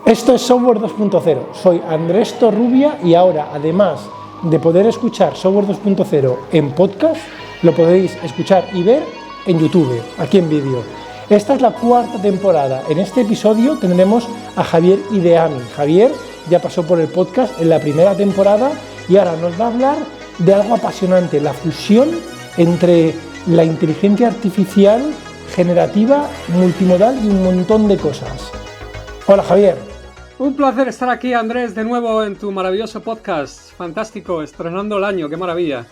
Esto es Software 2.0, soy Andrés Torrubia y ahora, además de poder escuchar Software 2.0 en podcast, lo podéis escuchar y ver en YouTube, aquí en vídeo. Esta es la cuarta temporada. En este episodio tendremos a Javier Ideami. Javier ya pasó por el podcast en la primera temporada y ahora nos va a hablar de algo apasionante, la fusión entre la inteligencia artificial, generativa, multimodal y un montón de cosas. Hola Javier. Un placer estar aquí, Andrés, de nuevo en tu maravilloso podcast. Fantástico, estrenando el año, qué maravilla.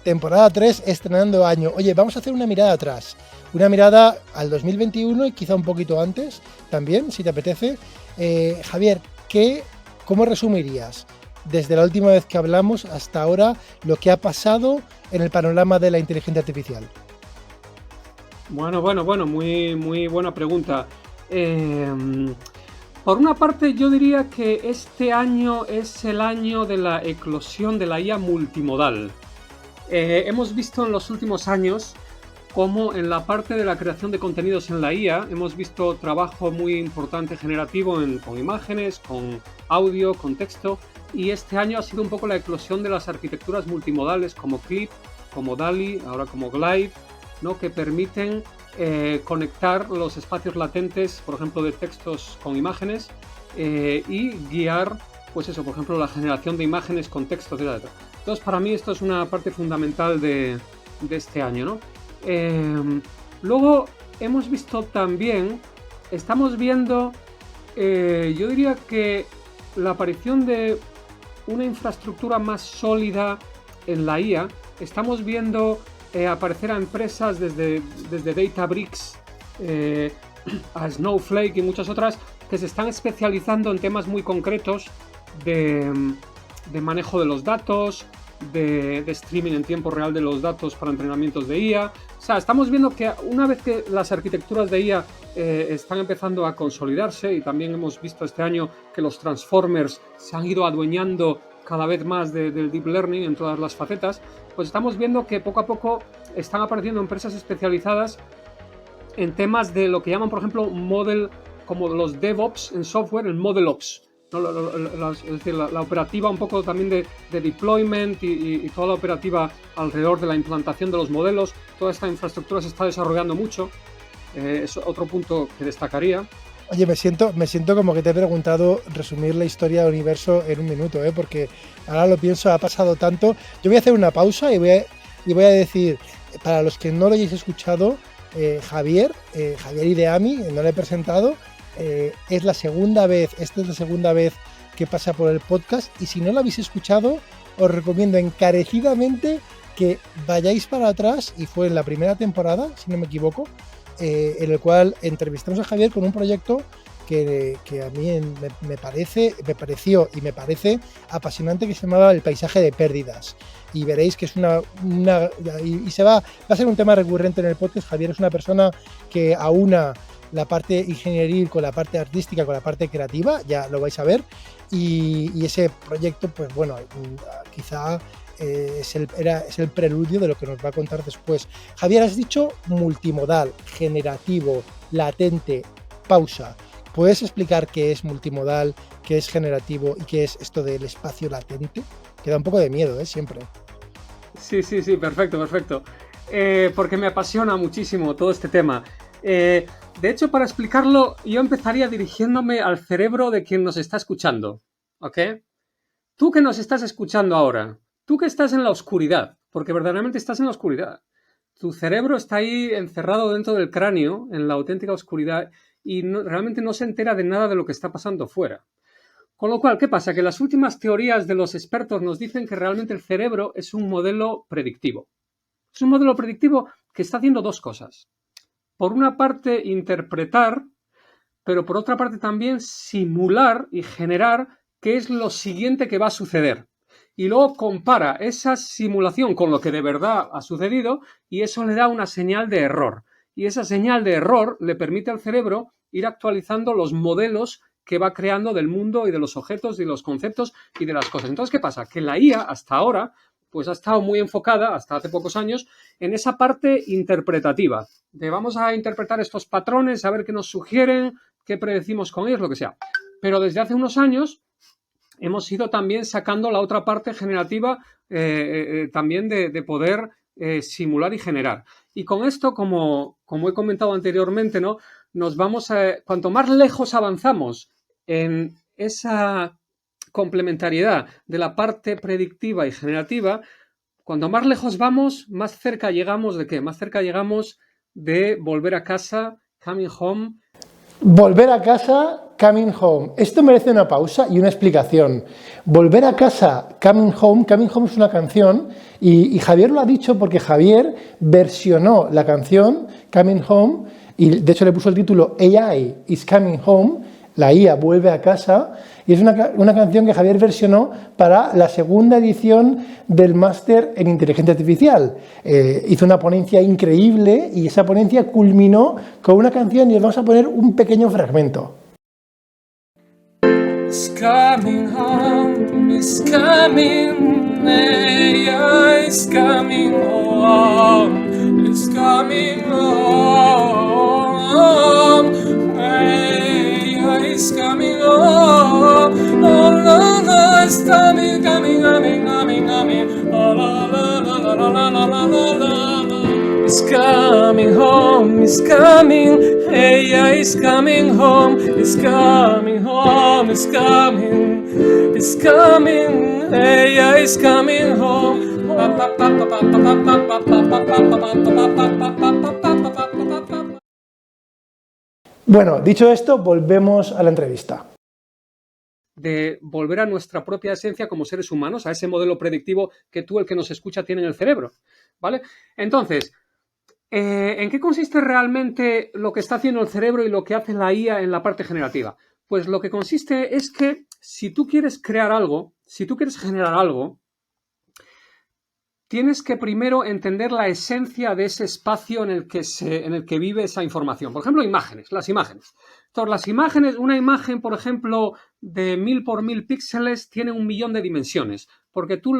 Temporada 3, estrenando año. Oye, vamos a hacer una mirada atrás. Una mirada al 2021 y quizá un poquito antes también, si te apetece. Javier, ¿cómo resumirías desde la última vez que hablamos hasta ahora lo que ha pasado en el panorama de la inteligencia artificial? Bueno, muy buena pregunta. Por una parte, yo diría que este año es el año de la eclosión de la IA multimodal. Hemos visto en los últimos años cómo en la parte de la creación de contenidos en la IA hemos visto trabajo muy importante generativo con imágenes, con audio, con texto, y este año ha sido un poco la eclosión de las arquitecturas multimodales como Clip, como DALL-E, ahora como Glide, ¿no? Que permiten conectar los espacios latentes, por ejemplo, de textos con imágenes y guiar, pues eso, por ejemplo, la generación de imágenes con textos, etc. Entonces, para mí esto es una parte fundamental de este año, ¿no? Luego hemos visto también, estamos viendo, yo diría que la aparición de una infraestructura más sólida en la IA. Estamos viendo aparecer a empresas desde Databricks a Snowflake y muchas otras que se están especializando en temas muy concretos de manejo de los datos, de streaming en tiempo real de los datos para entrenamientos de IA. O sea, estamos viendo que una vez que las arquitecturas de IA están empezando a consolidarse, y también hemos visto este año que los transformers se han ido adueñando cada vez más del deep learning en todas las facetas, pues estamos viendo que poco a poco están apareciendo empresas especializadas en temas de lo que llaman, por ejemplo, model, como los DevOps en software, el Model Ops, ¿no? Es decir, la operativa un poco también de deployment y toda la operativa alrededor de la implantación de los modelos. Toda esta infraestructura se está desarrollando mucho. Es otro punto que destacaría. Oye, me siento como que te he preguntado resumir la historia del universo en un minuto, porque ahora lo pienso, ha pasado tanto. Yo voy a hacer una pausa y voy a decir, para los que no lo hayáis escuchado, Javier Ideami, no le he presentado, esta es la segunda vez que pasa por el podcast, y si no lo habéis escuchado, os recomiendo encarecidamente que vayáis para atrás, y fue en la primera temporada, si no me equivoco, en el cual entrevistamos a Javier con un proyecto que a mí me pareció y me parece apasionante, que se llamaba El paisaje de pérdidas, y veréis que es va a ser un tema recurrente en el podcast. Javier es una persona que aúna la parte ingenieril con la parte artística, con la parte creativa, ya lo vais a ver, y ese proyecto, pues bueno, quizá es el preludio de lo que nos va a contar después. Javier, has dicho multimodal, generativo, latente, pausa. ¿Puedes explicar qué es multimodal, qué es generativo y qué es esto del espacio latente? Que da un poco de miedo, siempre. Sí, perfecto. Porque me apasiona muchísimo todo este tema. De hecho, para explicarlo, yo empezaría dirigiéndome al cerebro de quien nos está escuchando, ¿ok? Tú que nos estás escuchando ahora, tú que estás en la oscuridad, porque verdaderamente estás en la oscuridad. Tu cerebro está ahí encerrado dentro del cráneo, en la auténtica oscuridad, y realmente no se entera de nada de lo que está pasando fuera. Con lo cual, ¿qué pasa? Que las últimas teorías de los expertos nos dicen que realmente el cerebro es un modelo predictivo. Es un modelo predictivo que está haciendo dos cosas. Por una parte, interpretar, pero por otra parte también simular y generar qué es lo siguiente que va a suceder. Y luego compara esa simulación con lo que de verdad ha sucedido, y eso le da una señal de error. Y esa señal de error le permite al cerebro ir actualizando los modelos que va creando del mundo y de los objetos y los conceptos y de las cosas. Entonces, ¿qué pasa? Que la IA hasta ahora pues ha estado muy enfocada, hasta hace pocos años, en esa parte interpretativa. De vamos a interpretar estos patrones, a ver qué nos sugieren, qué predecimos con ellos, lo que sea. Pero desde hace unos años hemos ido también sacando la otra parte generativa también de poder simular y generar. Y con esto, como he comentado anteriormente, ¿no? Nos vamos cuanto más lejos avanzamos en esa complementariedad de la parte predictiva y generativa, cuanto más lejos vamos, más cerca llegamos ¿de qué? Más cerca llegamos de volver a casa, coming home. Volver a casa, coming home. Esto merece una pausa y una explicación. Volver a casa, coming home es una canción y Javier lo ha dicho porque Javier versionó la canción Coming Home y de hecho le puso el título AI is Coming Home, la IA vuelve a casa, y es una canción que Javier versionó para la segunda edición del máster en inteligencia artificial. Hizo una ponencia increíble y esa ponencia culminó con una canción y os vamos a poner un pequeño fragmento. It's coming home, it's coming, AI is coming home, it's coming home, AI is coming home, oh no, no, it's coming, coming, coming, coming, coming, oh la la la la la la la la la la. It's coming home, it's coming, AI is coming home, it's coming home, it's coming, AI is coming home. Bueno, dicho esto, volvemos a la entrevista. De volver a nuestra propia esencia como seres humanos, a ese modelo predictivo que tú, el que nos escucha, tiene en el cerebro, ¿vale? Entonces, ¿en qué consiste realmente lo que está haciendo el cerebro y lo que hace la IA en la parte generativa? Pues lo que consiste es que si tú quieres crear algo, si tú quieres generar algo, tienes que primero entender la esencia de ese espacio en el que vive esa información. Por ejemplo, las imágenes. Entonces, las imágenes, una imagen, por ejemplo, de 1000 por 1000 píxeles tiene 1.000.000 de dimensiones, porque tú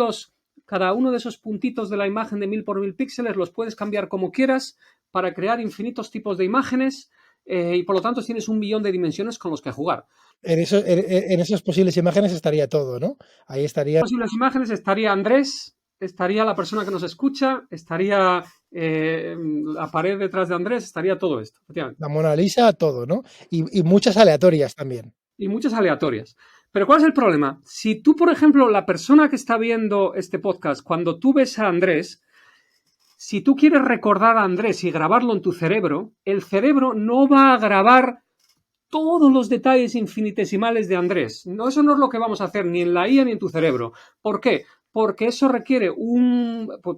cada uno de esos puntitos de la imagen de 1000 por 1000 píxeles los puedes cambiar como quieras para crear infinitos tipos de imágenes y por lo tanto tienes 1.000.000 de dimensiones con los que jugar. En esas posibles imágenes estaría todo, ¿no? Ahí estaría. En posibles imágenes estaría Andrés, estaría la persona que nos escucha, estaría la pared detrás de Andrés, estaría todo esto. La Mona Lisa, todo, ¿no? Y muchas aleatorias también. Y muchas aleatorias. Pero ¿cuál es el problema? Si tú, por ejemplo, la persona que está viendo este podcast, cuando tú ves a Andrés, si tú quieres recordar a Andrés y grabarlo en tu cerebro, el cerebro no va a grabar todos los detalles infinitesimales de Andrés. No, eso no es lo que vamos a hacer ni en la IA ni en tu cerebro. ¿Por qué? Porque eso requiere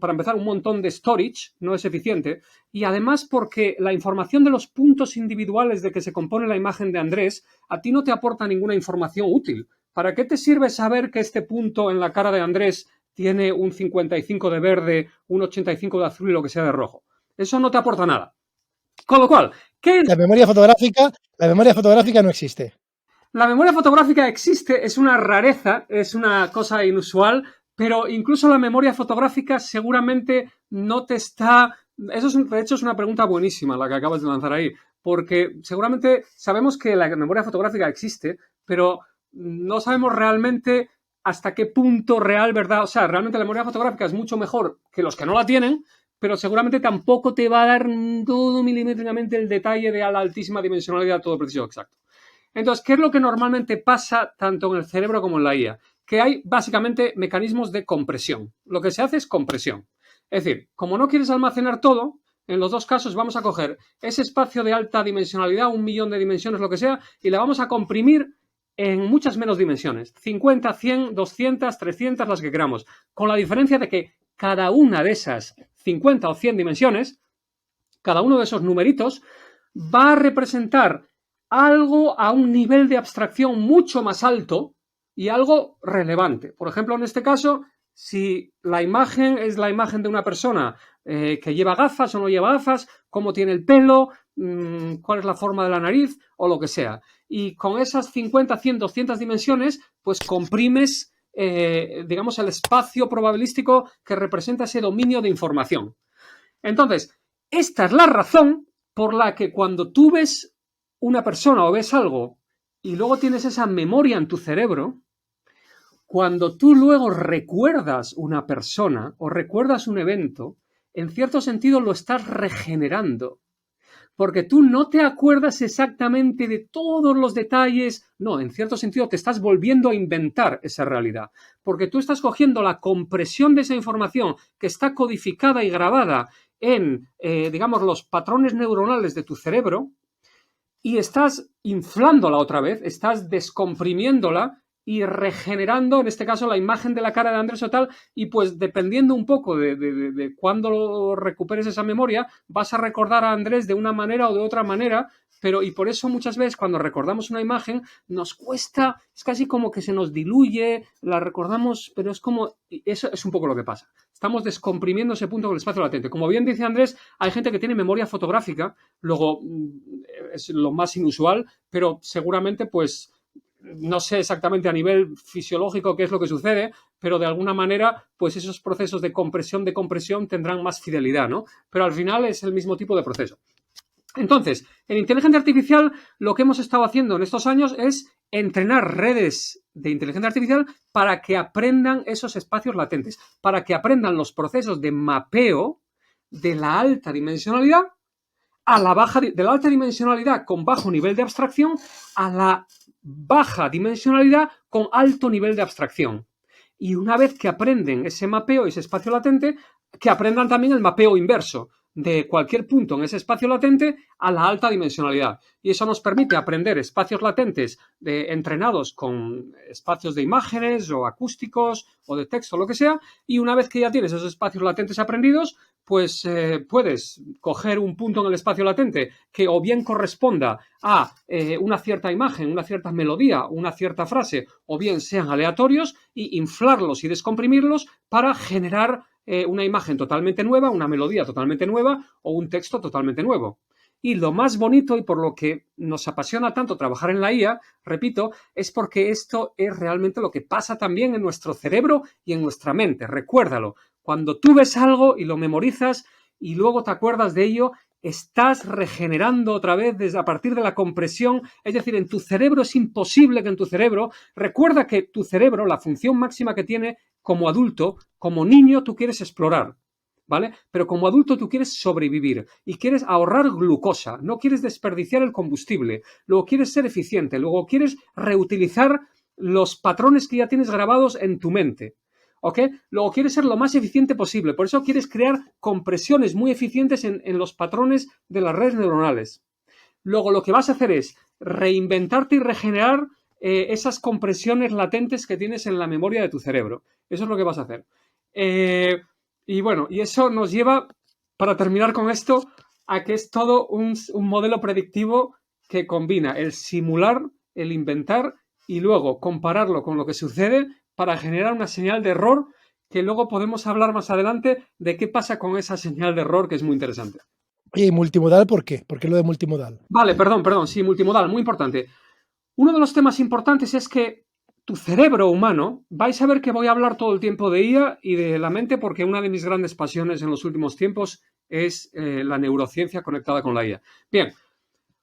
para empezar, un montón de storage, no es eficiente, y además porque la información de los puntos individuales de que se compone la imagen de Andrés a ti no te aporta ninguna información útil. ¿Para qué te sirve saber que este punto en la cara de Andrés tiene un 55 de verde, un 85 de azul y lo que sea de rojo? Eso no te aporta nada. Con lo cual, ¿qué es? La memoria fotográfica no existe. La memoria fotográfica existe, es una rareza, es una cosa inusual, pero incluso la memoria fotográfica seguramente no te está... de hecho, es una pregunta buenísima la que acabas de lanzar ahí, porque seguramente sabemos que la memoria fotográfica existe, pero no sabemos realmente hasta qué punto real, ¿verdad? O sea, realmente la memoria fotográfica es mucho mejor que los que no la tienen, pero seguramente tampoco te va a dar todo milimétricamente el detalle de la altísima dimensionalidad, todo preciso exacto. Entonces, ¿qué es lo que normalmente pasa tanto en el cerebro como en la IA? Que hay básicamente mecanismos de compresión. Lo que se hace es compresión. Es decir, como no quieres almacenar todo, en los dos casos vamos a coger ese espacio de alta dimensionalidad, 1.000.000 de dimensiones, lo que sea, y la vamos a comprimir en muchas menos dimensiones. 50, 100, 200, 300, las que queramos. Con la diferencia de que cada una de esas 50 o 100 dimensiones, cada uno de esos numeritos, va a representar algo a un nivel de abstracción mucho más alto y algo relevante. Por ejemplo, en este caso, si la imagen es la imagen de una persona que lleva gafas o no lleva gafas, cómo tiene el pelo, cuál es la forma de la nariz o lo que sea. Y con esas 50, 100, 200 dimensiones, pues comprimes, digamos, el espacio probabilístico que representa ese dominio de información. Entonces, esta es la razón por la que cuando tú ves una persona o ves algo y luego tienes esa memoria en tu cerebro, cuando tú luego recuerdas una persona o recuerdas un evento, en cierto sentido lo estás regenerando. Porque tú no te acuerdas exactamente de todos los detalles, no, en cierto sentido te estás volviendo a inventar esa realidad, porque tú estás cogiendo la compresión de esa información que está codificada y grabada en, digamos, los patrones neuronales de tu cerebro y estás inflándola otra vez, estás descomprimiéndola y regenerando, en este caso, la imagen de la cara de Andrés o tal, y pues dependiendo un poco de cuándo recuperes esa memoria, vas a recordar a Andrés de una manera o de otra manera, pero y por eso muchas veces cuando recordamos una imagen nos cuesta, es casi como que se nos diluye, la recordamos, pero es como, eso es un poco lo que pasa. Estamos descomprimiendo ese punto con el espacio latente. Como bien dice Andrés, hay gente que tiene memoria fotográfica, luego es lo más inusual, pero seguramente pues no sé exactamente a nivel fisiológico qué es lo que sucede, pero de alguna manera, pues esos procesos de compresión tendrán más fidelidad, ¿no? Pero al final es el mismo tipo de proceso. Entonces, en inteligencia artificial, lo que hemos estado haciendo en estos años es entrenar redes de inteligencia artificial para que aprendan esos espacios latentes, para que aprendan los procesos de mapeo de la alta dimensionalidad a la baja, de la alta dimensionalidad con bajo nivel de abstracción a la baja dimensionalidad con alto nivel de abstracción. Y una vez que aprenden ese mapeo, ese espacio latente, que aprendan también el mapeo inverso de cualquier punto en ese espacio latente a la alta dimensionalidad. Y eso nos permite aprender espacios latentes entrenados con espacios de imágenes o acústicos o de texto, lo que sea, y una vez que ya tienes esos espacios latentes aprendidos, pues puedes coger un punto en el espacio latente que o bien corresponda a una cierta imagen, una cierta melodía, una cierta frase, o bien sean aleatorios, y inflarlos y descomprimirlos para generar una imagen totalmente nueva, una melodía totalmente nueva o un texto totalmente nuevo. Y lo más bonito y por lo que nos apasiona tanto trabajar en la IA, repito, es porque esto es realmente lo que pasa también en nuestro cerebro y en nuestra mente. Recuérdalo, cuando tú ves algo y lo memorizas y luego te acuerdas de ello, estás regenerando otra vez desde a partir de la compresión, es decir, en tu cerebro es imposible que en tu cerebro, recuerda que tu cerebro, la función máxima que tiene como adulto, como niño tú quieres explorar, ¿vale? Pero como adulto tú quieres sobrevivir y quieres ahorrar glucosa, no quieres desperdiciar el combustible, luego quieres ser eficiente, luego quieres reutilizar los patrones que ya tienes grabados en tu mente. ¿Ok? Luego quieres ser lo más eficiente posible, por eso quieres crear compresiones muy eficientes en los patrones de las redes neuronales. Luego lo que vas a hacer es reinventarte y regenerar esas compresiones latentes que tienes en la memoria de tu cerebro. Eso es lo que vas a hacer. Y bueno, y eso nos lleva, para terminar con esto, a que es todo un modelo predictivo que combina el simular, el inventar y luego compararlo con lo que sucede para generar una señal de error que luego podemos hablar más adelante de qué pasa con esa señal de error, que es muy interesante. Oye, ¿y multimodal por qué? ¿Por qué lo de multimodal? Vale, perdón, sí, multimodal, muy importante. Uno de los temas importantes es que tu cerebro humano, vais a ver que voy a hablar todo el tiempo de IA y de la mente porque una de mis grandes pasiones en los últimos tiempos es la neurociencia conectada con la IA. Bien,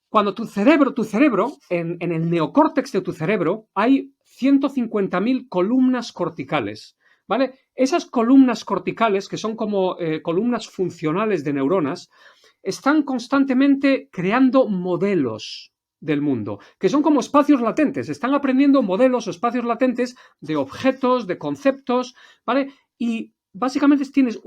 cuando tu cerebro, en el neocórtex de tu cerebro, hay 150.000 columnas corticales, ¿vale? Esas columnas corticales, que son como columnas funcionales de neuronas, están constantemente creando modelos del mundo, que son como espacios latentes, están aprendiendo modelos o espacios latentes de objetos, de conceptos, ¿vale? Y básicamente tienes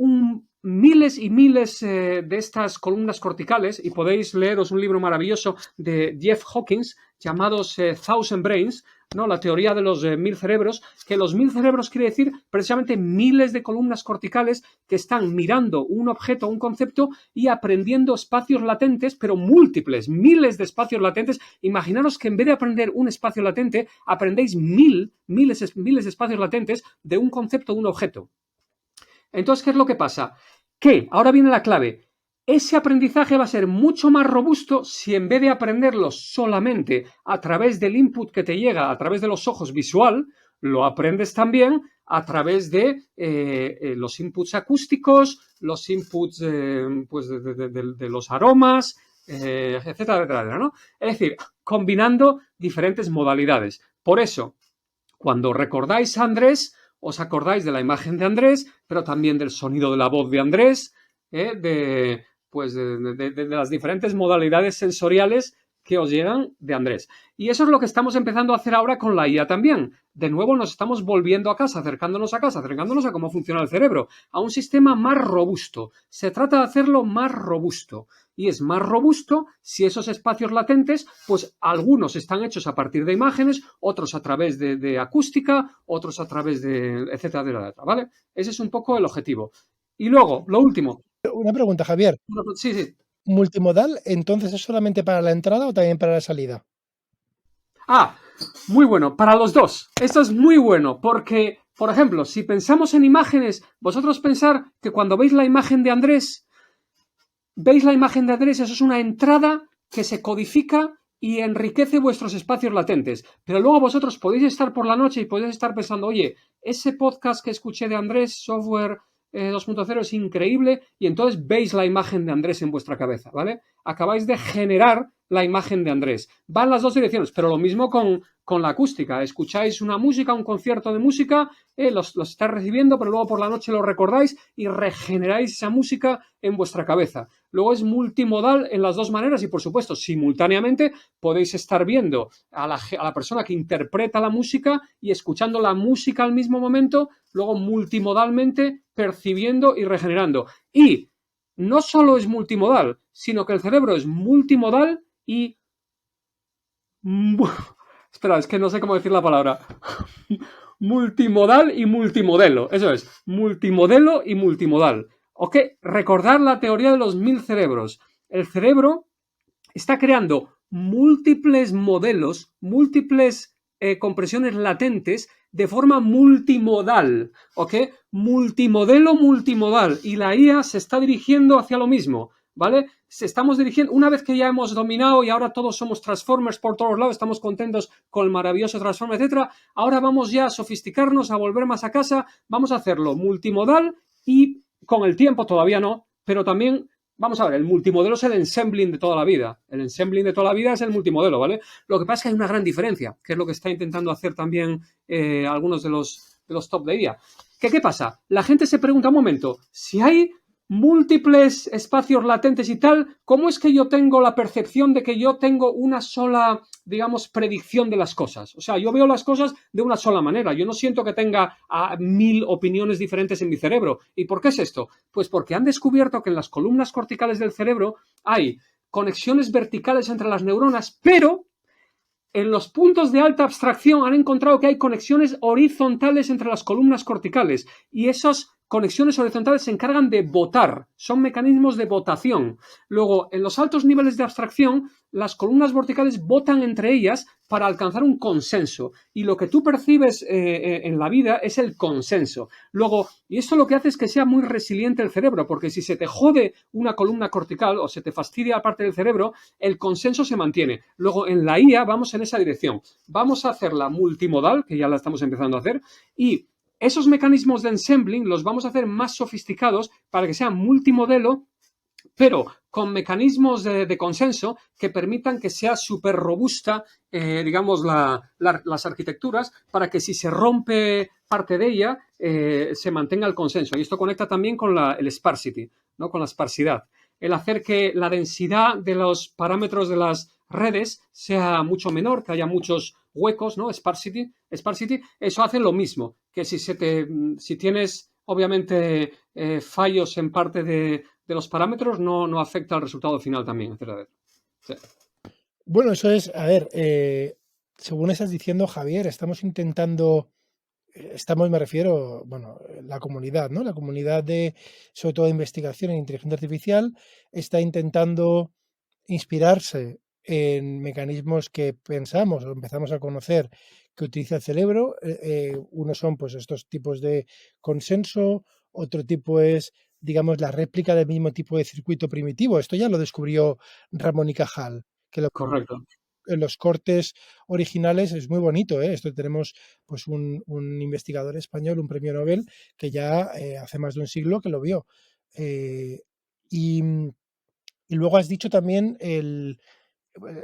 miles y miles de estas columnas corticales, y podéis leeros un libro maravilloso de Jeff Hawkins llamados Thousand Brains, ¿no? La teoría de los 1000 cerebros, que los 1000 cerebros quiere decir precisamente miles de columnas corticales que están mirando un objeto, un concepto y aprendiendo espacios latentes, pero múltiples, miles de espacios latentes. Imaginaros que en vez de aprender un espacio latente, aprendéis miles de espacios latentes de un concepto, de un objeto. Entonces, ¿qué es lo que pasa? Que, ahora viene la clave, ese aprendizaje va a ser mucho más robusto si en vez de aprenderlo solamente a través del input que te llega, a través de los ojos visual, lo aprendes también a través de los inputs acústicos, los inputs pues de los aromas, etcétera, etcétera, ¿no? Es decir, combinando diferentes modalidades. Por eso, cuando recordáis a Andrés, os acordáis de la imagen de Andrés, pero también del sonido de la voz de Andrés, pues de las diferentes modalidades sensoriales que os llegan de Andrés. Y eso es lo que estamos empezando a hacer ahora con la IA también. De nuevo nos estamos volviendo a casa, acercándonos a cómo funciona el cerebro, a un sistema más robusto. Se trata de hacerlo más robusto. Y es más robusto si esos espacios latentes, pues algunos están hechos a partir de imágenes, otros a través de acústica, otros a través de etcétera, etcétera, ¿vale? Ese es un poco el objetivo. Y luego, lo último. Una pregunta, Javier. Sí, sí. ¿Multimodal entonces es solamente para la entrada o también para la salida? Ah, muy bueno, para los dos. Esto es muy bueno, porque, por ejemplo, si pensamos en imágenes, vosotros pensar que cuando veis la imagen de Andrés, eso es una entrada que se codifica y enriquece vuestros espacios latentes. Pero luego vosotros podéis estar por la noche y podéis estar pensando, oye, ese podcast que escuché de Andrés, Software 2.0 es increíble, y entonces veis la imagen de Andrés en vuestra cabeza, ¿vale? Acabáis de generar la imagen de Andrés. Va en las dos direcciones, pero lo mismo con la acústica. Escucháis una música, un concierto de música, los estáis recibiendo, pero luego por la noche lo recordáis y regeneráis esa música en vuestra cabeza. Luego es multimodal en las dos maneras y, por supuesto, simultáneamente podéis estar viendo a la persona que interpreta la música y escuchando la música al mismo momento, luego multimodalmente percibiendo y regenerando. Y no solo es multimodal, sino que el cerebro es multimodal y... Espera, es que no sé cómo decir la palabra. Multimodal y multimodelo. Eso es, multimodelo y multimodal. Ok, recordar la teoría de los 1000 cerebros. El cerebro está creando múltiples modelos, múltiples compresiones latentes de forma multimodal, ¿ok? Multimodelo, multimodal. Y la IA se está dirigiendo hacia lo mismo, ¿vale? Se estamos dirigiendo, una vez que ya hemos dominado y ahora todos somos Transformers por todos lados, estamos contentos con el maravilloso Transformer, etcétera, ahora vamos ya a sofisticarnos, a volver más a casa, vamos a hacerlo multimodal y con el tiempo todavía no, pero también vamos a ver, el multimodelo es el ensembling de toda la vida. El ensembling de toda la vida es el multimodelo, ¿vale? Lo que pasa es que hay una gran diferencia, que es lo que está intentando hacer también algunos de los top de IA. ¿Qué pasa? La gente se pregunta un momento, si hay múltiples espacios latentes y tal, ¿cómo es que yo tengo la percepción de que yo tengo una sola, digamos, predicción de las cosas? O sea, yo veo las cosas de una sola manera. Yo no siento que tenga 1000 opiniones diferentes en mi cerebro. ¿Y por qué es esto? Pues porque han descubierto que en las columnas corticales del cerebro hay conexiones verticales entre las neuronas, pero en los puntos de alta abstracción han encontrado que hay conexiones horizontales entre las columnas corticales y esas conexiones horizontales se encargan de votar, son mecanismos de votación. Luego, en los altos niveles de abstracción, las columnas verticales votan entre ellas para alcanzar un consenso y lo que tú percibes en la vida es el consenso. Luego, y esto lo que hace es que sea muy resiliente el cerebro, porque si se te jode una columna cortical o se te fastidia parte del cerebro, el consenso se mantiene. Luego, en la IA vamos en esa dirección. Vamos a hacerla multimodal, que ya la estamos empezando a hacer, y esos mecanismos de ensembling los vamos a hacer más sofisticados para que sean multimodelo, pero con mecanismos de consenso que permitan que sea súper robusta, digamos, las arquitecturas, para que si se rompe parte de ella, se mantenga el consenso. Y esto conecta también con el sparsity, ¿no? Con la esparsidad. El hacer que la densidad de los parámetros de las redes sea mucho menor, que haya muchos huecos, ¿no? Sparsity, eso hace lo mismo, que si tienes obviamente fallos en parte de los parámetros, no afecta al resultado final también, etcétera. Sí. Bueno, eso es, a ver, según estás diciendo, Javier, me refiero, bueno, la comunidad, ¿no? La comunidad de, sobre todo de investigación en inteligencia artificial, está intentando inspirarse en mecanismos que pensamos o empezamos a conocer que utiliza el cerebro. Uno son pues estos tipos de consenso, otro tipo es, digamos, la réplica del mismo tipo de circuito primitivo. Esto ya lo descubrió Ramón y Cajal, que Correcto. en los cortes originales es muy bonito, ¿eh? Esto tenemos pues un investigador español, un premio Nobel, que ya hace más de un siglo que lo vio. Y, y Y luego has dicho también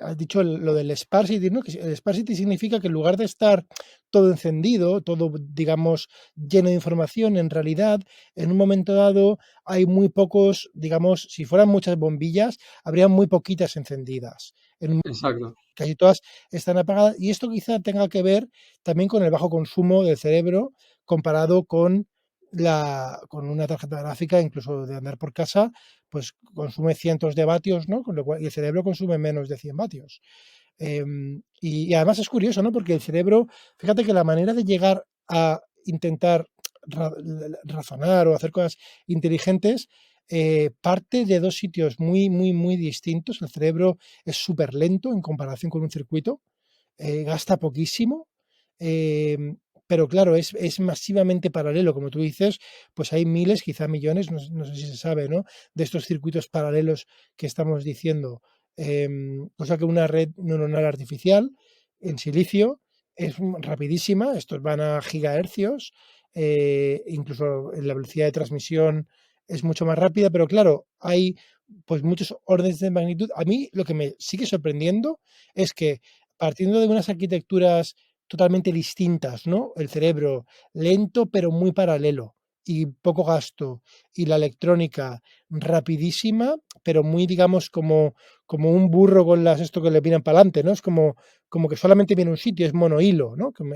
has dicho lo del sparsity, ¿no? Que el sparsity significa que en lugar de estar todo encendido, todo, digamos, lleno de información, en realidad, en un momento dado hay muy pocos, digamos, si fueran muchas bombillas, habría muy poquitas encendidas. Exacto. Casi todas están apagadas y esto quizá tenga que ver también con el bajo consumo del cerebro comparado con una tarjeta gráfica, incluso de andar por casa, pues consume cientos de vatios, ¿no? Con lo cual, y el cerebro consume menos de 100 vatios. Y además es curioso, ¿no? Porque el cerebro, fíjate que la manera de llegar a intentar razonar o hacer cosas inteligentes parte de dos sitios muy, muy, muy distintos. El cerebro es súper lento en comparación con un circuito, gasta poquísimo, eh, pero claro, es masivamente paralelo. Como tú dices, pues hay miles, quizá millones, no sé si se sabe, ¿no? De estos circuitos paralelos que estamos diciendo. Cosa que una red neuronal artificial en silicio es rapidísima, estos van a gigahercios, incluso en la velocidad de transmisión es mucho más rápida, pero claro, hay pues muchos órdenes de magnitud. A mí lo que me sigue sorprendiendo es que partiendo de unas arquitecturas totalmente distintas, ¿no? El cerebro lento pero muy paralelo y poco gasto, y la electrónica rapidísima, pero muy, digamos, como un burro con las esto que le vienen para adelante, ¿no? Es como que solamente viene un sitio, es monohilo, ¿no? Como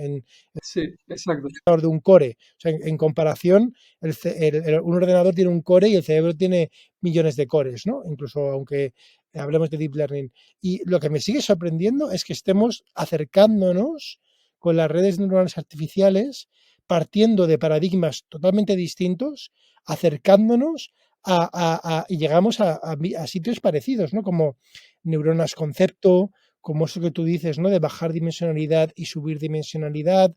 Sí, exacto. de un core. O sea, en comparación, un ordenador tiene un core y el cerebro tiene millones de cores, ¿no? Incluso aunque hablemos de deep learning. Y lo que me sigue sorprendiendo es que estemos acercándonos con las redes neuronales artificiales, partiendo de paradigmas totalmente distintos, acercándonos y llegamos a sitios parecidos, ¿no? Como neuronas concepto, como eso que tú dices, ¿no? De bajar dimensionalidad y subir dimensionalidad,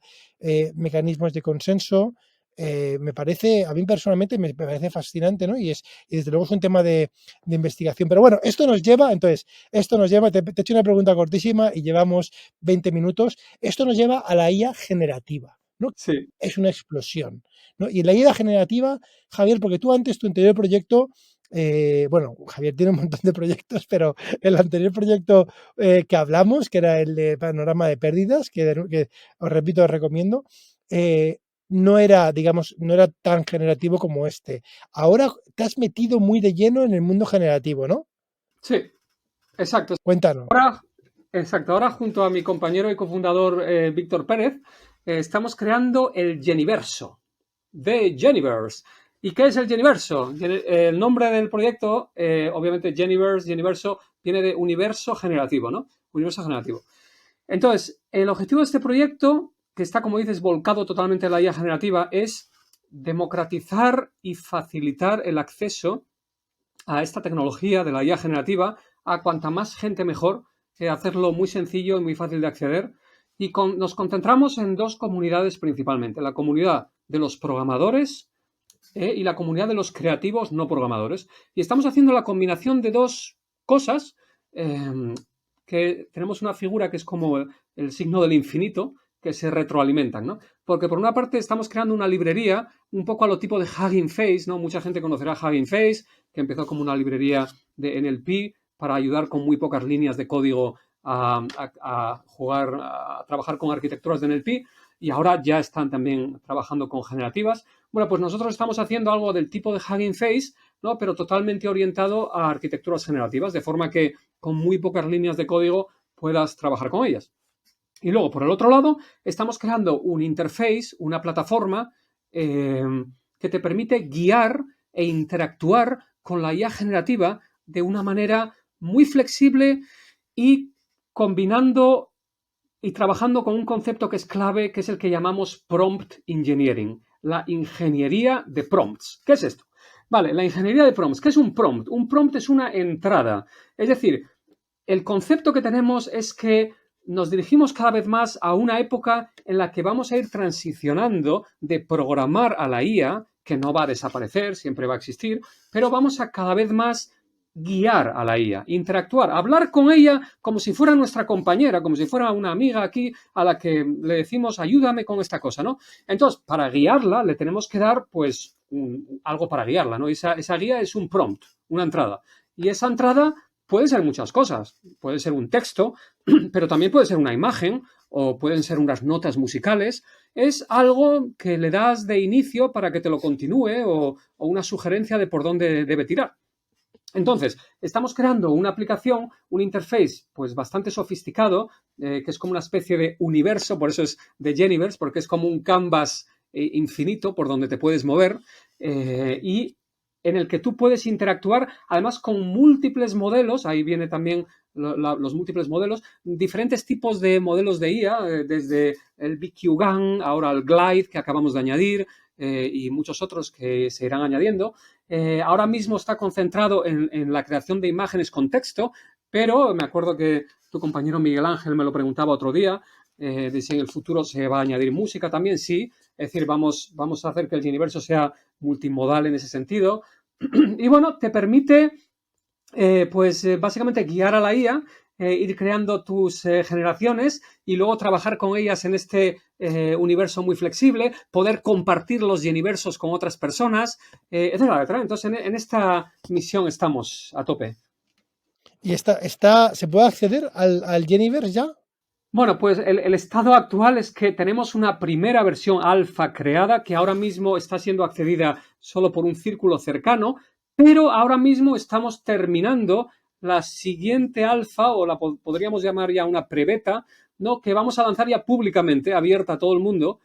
mecanismos de consenso. Me parece, a mí personalmente me parece fascinante, ¿no? Y desde luego es un tema de investigación. Pero bueno, esto nos lleva, te he hecho una pregunta cortísima y llevamos 20 minutos. Esto nos lleva a la IA generativa, ¿no? Sí, Es una explosión, ¿no? Y la IA generativa, Javier, porque tú antes, tu anterior proyecto, bueno, Javier tiene un montón de proyectos, pero el anterior proyecto que hablamos, que era el de panorama de pérdidas, que os repito, os recomiendo, eh, no era, digamos, no era tan generativo como este. Ahora te has metido muy de lleno en el mundo generativo, ¿no? sí, exacto. Cuéntanos. Ahora, exacto. Ahora, junto a mi compañero y cofundador Víctor Pérez, estamos creando el Geniverso, de Geniverse. ¿Y qué es el Geniverso? El nombre del proyecto, obviamente Geniverso, viene de universo generativo, ¿no? Universo generativo. Entonces, el objetivo de este proyecto, que está, como dices, volcado totalmente en la IA generativa, es democratizar y facilitar el acceso a esta tecnología de la IA generativa a cuanta más gente mejor, hacerlo muy sencillo y muy fácil de acceder. Y nos concentramos en dos comunidades principalmente, la comunidad de los programadores y la comunidad de los creativos no programadores. Y estamos haciendo la combinación de dos cosas, que tenemos una figura que es como el signo del infinito, que se retroalimentan, ¿no? Porque por una parte estamos creando una librería un poco a lo tipo de Hugging Face, ¿no? Mucha gente conocerá Hugging Face, que empezó como una librería de NLP para ayudar con muy pocas líneas de código a jugar, a trabajar con arquitecturas de NLP, y ahora ya están también trabajando con generativas. Bueno, pues nosotros estamos haciendo algo del tipo de Hugging Face, ¿no? Pero totalmente orientado a arquitecturas generativas, de forma que con muy pocas líneas de código puedas trabajar con ellas. Y luego, por el otro lado, estamos creando un interface, una plataforma que te permite guiar e interactuar con la IA generativa de una manera muy flexible y combinando y trabajando con un concepto que es clave, que es el que llamamos prompt engineering, la ingeniería de prompts. ¿Qué es esto? Vale, la ingeniería de prompts. ¿Qué es un prompt? Un prompt es una entrada. Es decir, el concepto que tenemos es que nos dirigimos cada vez más a una época en la que vamos a ir transicionando de programar a la IA, que no va a desaparecer, siempre va a existir, pero vamos a cada vez más guiar a la IA, interactuar, hablar con ella como si fuera nuestra compañera, como si fuera una amiga aquí a la que le decimos ayúdame con esta cosa, ¿no? Entonces, para guiarla le tenemos que dar pues algo para guiarla, ¿no? Esa guía es un prompt, una entrada. Y esa entrada puede ser muchas cosas. Puede ser un texto, pero también puede ser una imagen o pueden ser unas notas musicales. Es algo que le das de inicio para que te lo continúe o una sugerencia de por dónde debe tirar. Entonces, estamos creando una aplicación, un interface pues bastante sofisticado, que es como una especie de universo, por eso es de Geniverse, porque es como un canvas infinito por donde te puedes mover y en el que tú puedes interactuar además con múltiples modelos, ahí viene también los múltiples modelos, diferentes tipos de modelos de IA, desde el BQ-GAN, ahora el Glide que acabamos de añadir y muchos otros que se irán añadiendo. Ahora mismo está concentrado en la creación de imágenes con texto, pero me acuerdo que tu compañero Miguel Ángel me lo preguntaba otro día, de si en el futuro se va a añadir música también, sí, es decir, vamos a hacer que el Geniverso sea multimodal en ese sentido. Y bueno, te permite básicamente guiar a la IA, ir creando tus generaciones y luego trabajar con ellas en este universo muy flexible, poder compartir los Geniversos con otras personas, etcétera, etcétera. Entonces, en esta misión estamos a tope. ¿Y se puede acceder al Geniverse ya? Bueno, pues el estado actual es que tenemos una primera versión alfa creada que ahora mismo está siendo accedida solo por un círculo cercano, pero ahora mismo estamos terminando la siguiente alfa, o la podríamos llamar ya una prebeta, ¿no? Que vamos a lanzar ya públicamente, abierta a todo el mundo,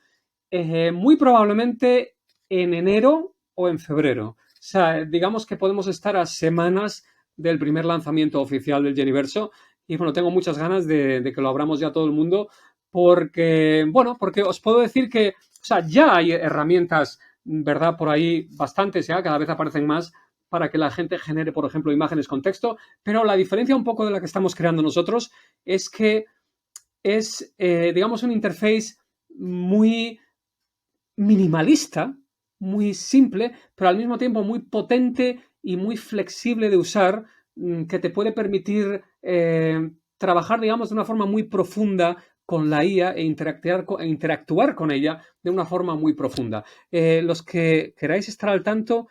muy probablemente en enero o en febrero. O sea, digamos que podemos estar a semanas del primer lanzamiento oficial del Geniverso. Y bueno, tengo muchas ganas de que lo abramos ya todo el mundo porque, bueno, porque os puedo decir que, o sea, ya hay herramientas, ¿verdad? Por ahí bastantes ya, cada vez aparecen más para que la gente genere, por ejemplo, imágenes con texto, pero la diferencia un poco de la que estamos creando nosotros es que es, digamos, un interface muy minimalista, muy simple, pero al mismo tiempo muy potente y muy flexible de usar, que te puede permitir trabajar, digamos, de una forma muy profunda con la IA interactuar con ella de una forma muy profunda. Los que queráis estar al tanto,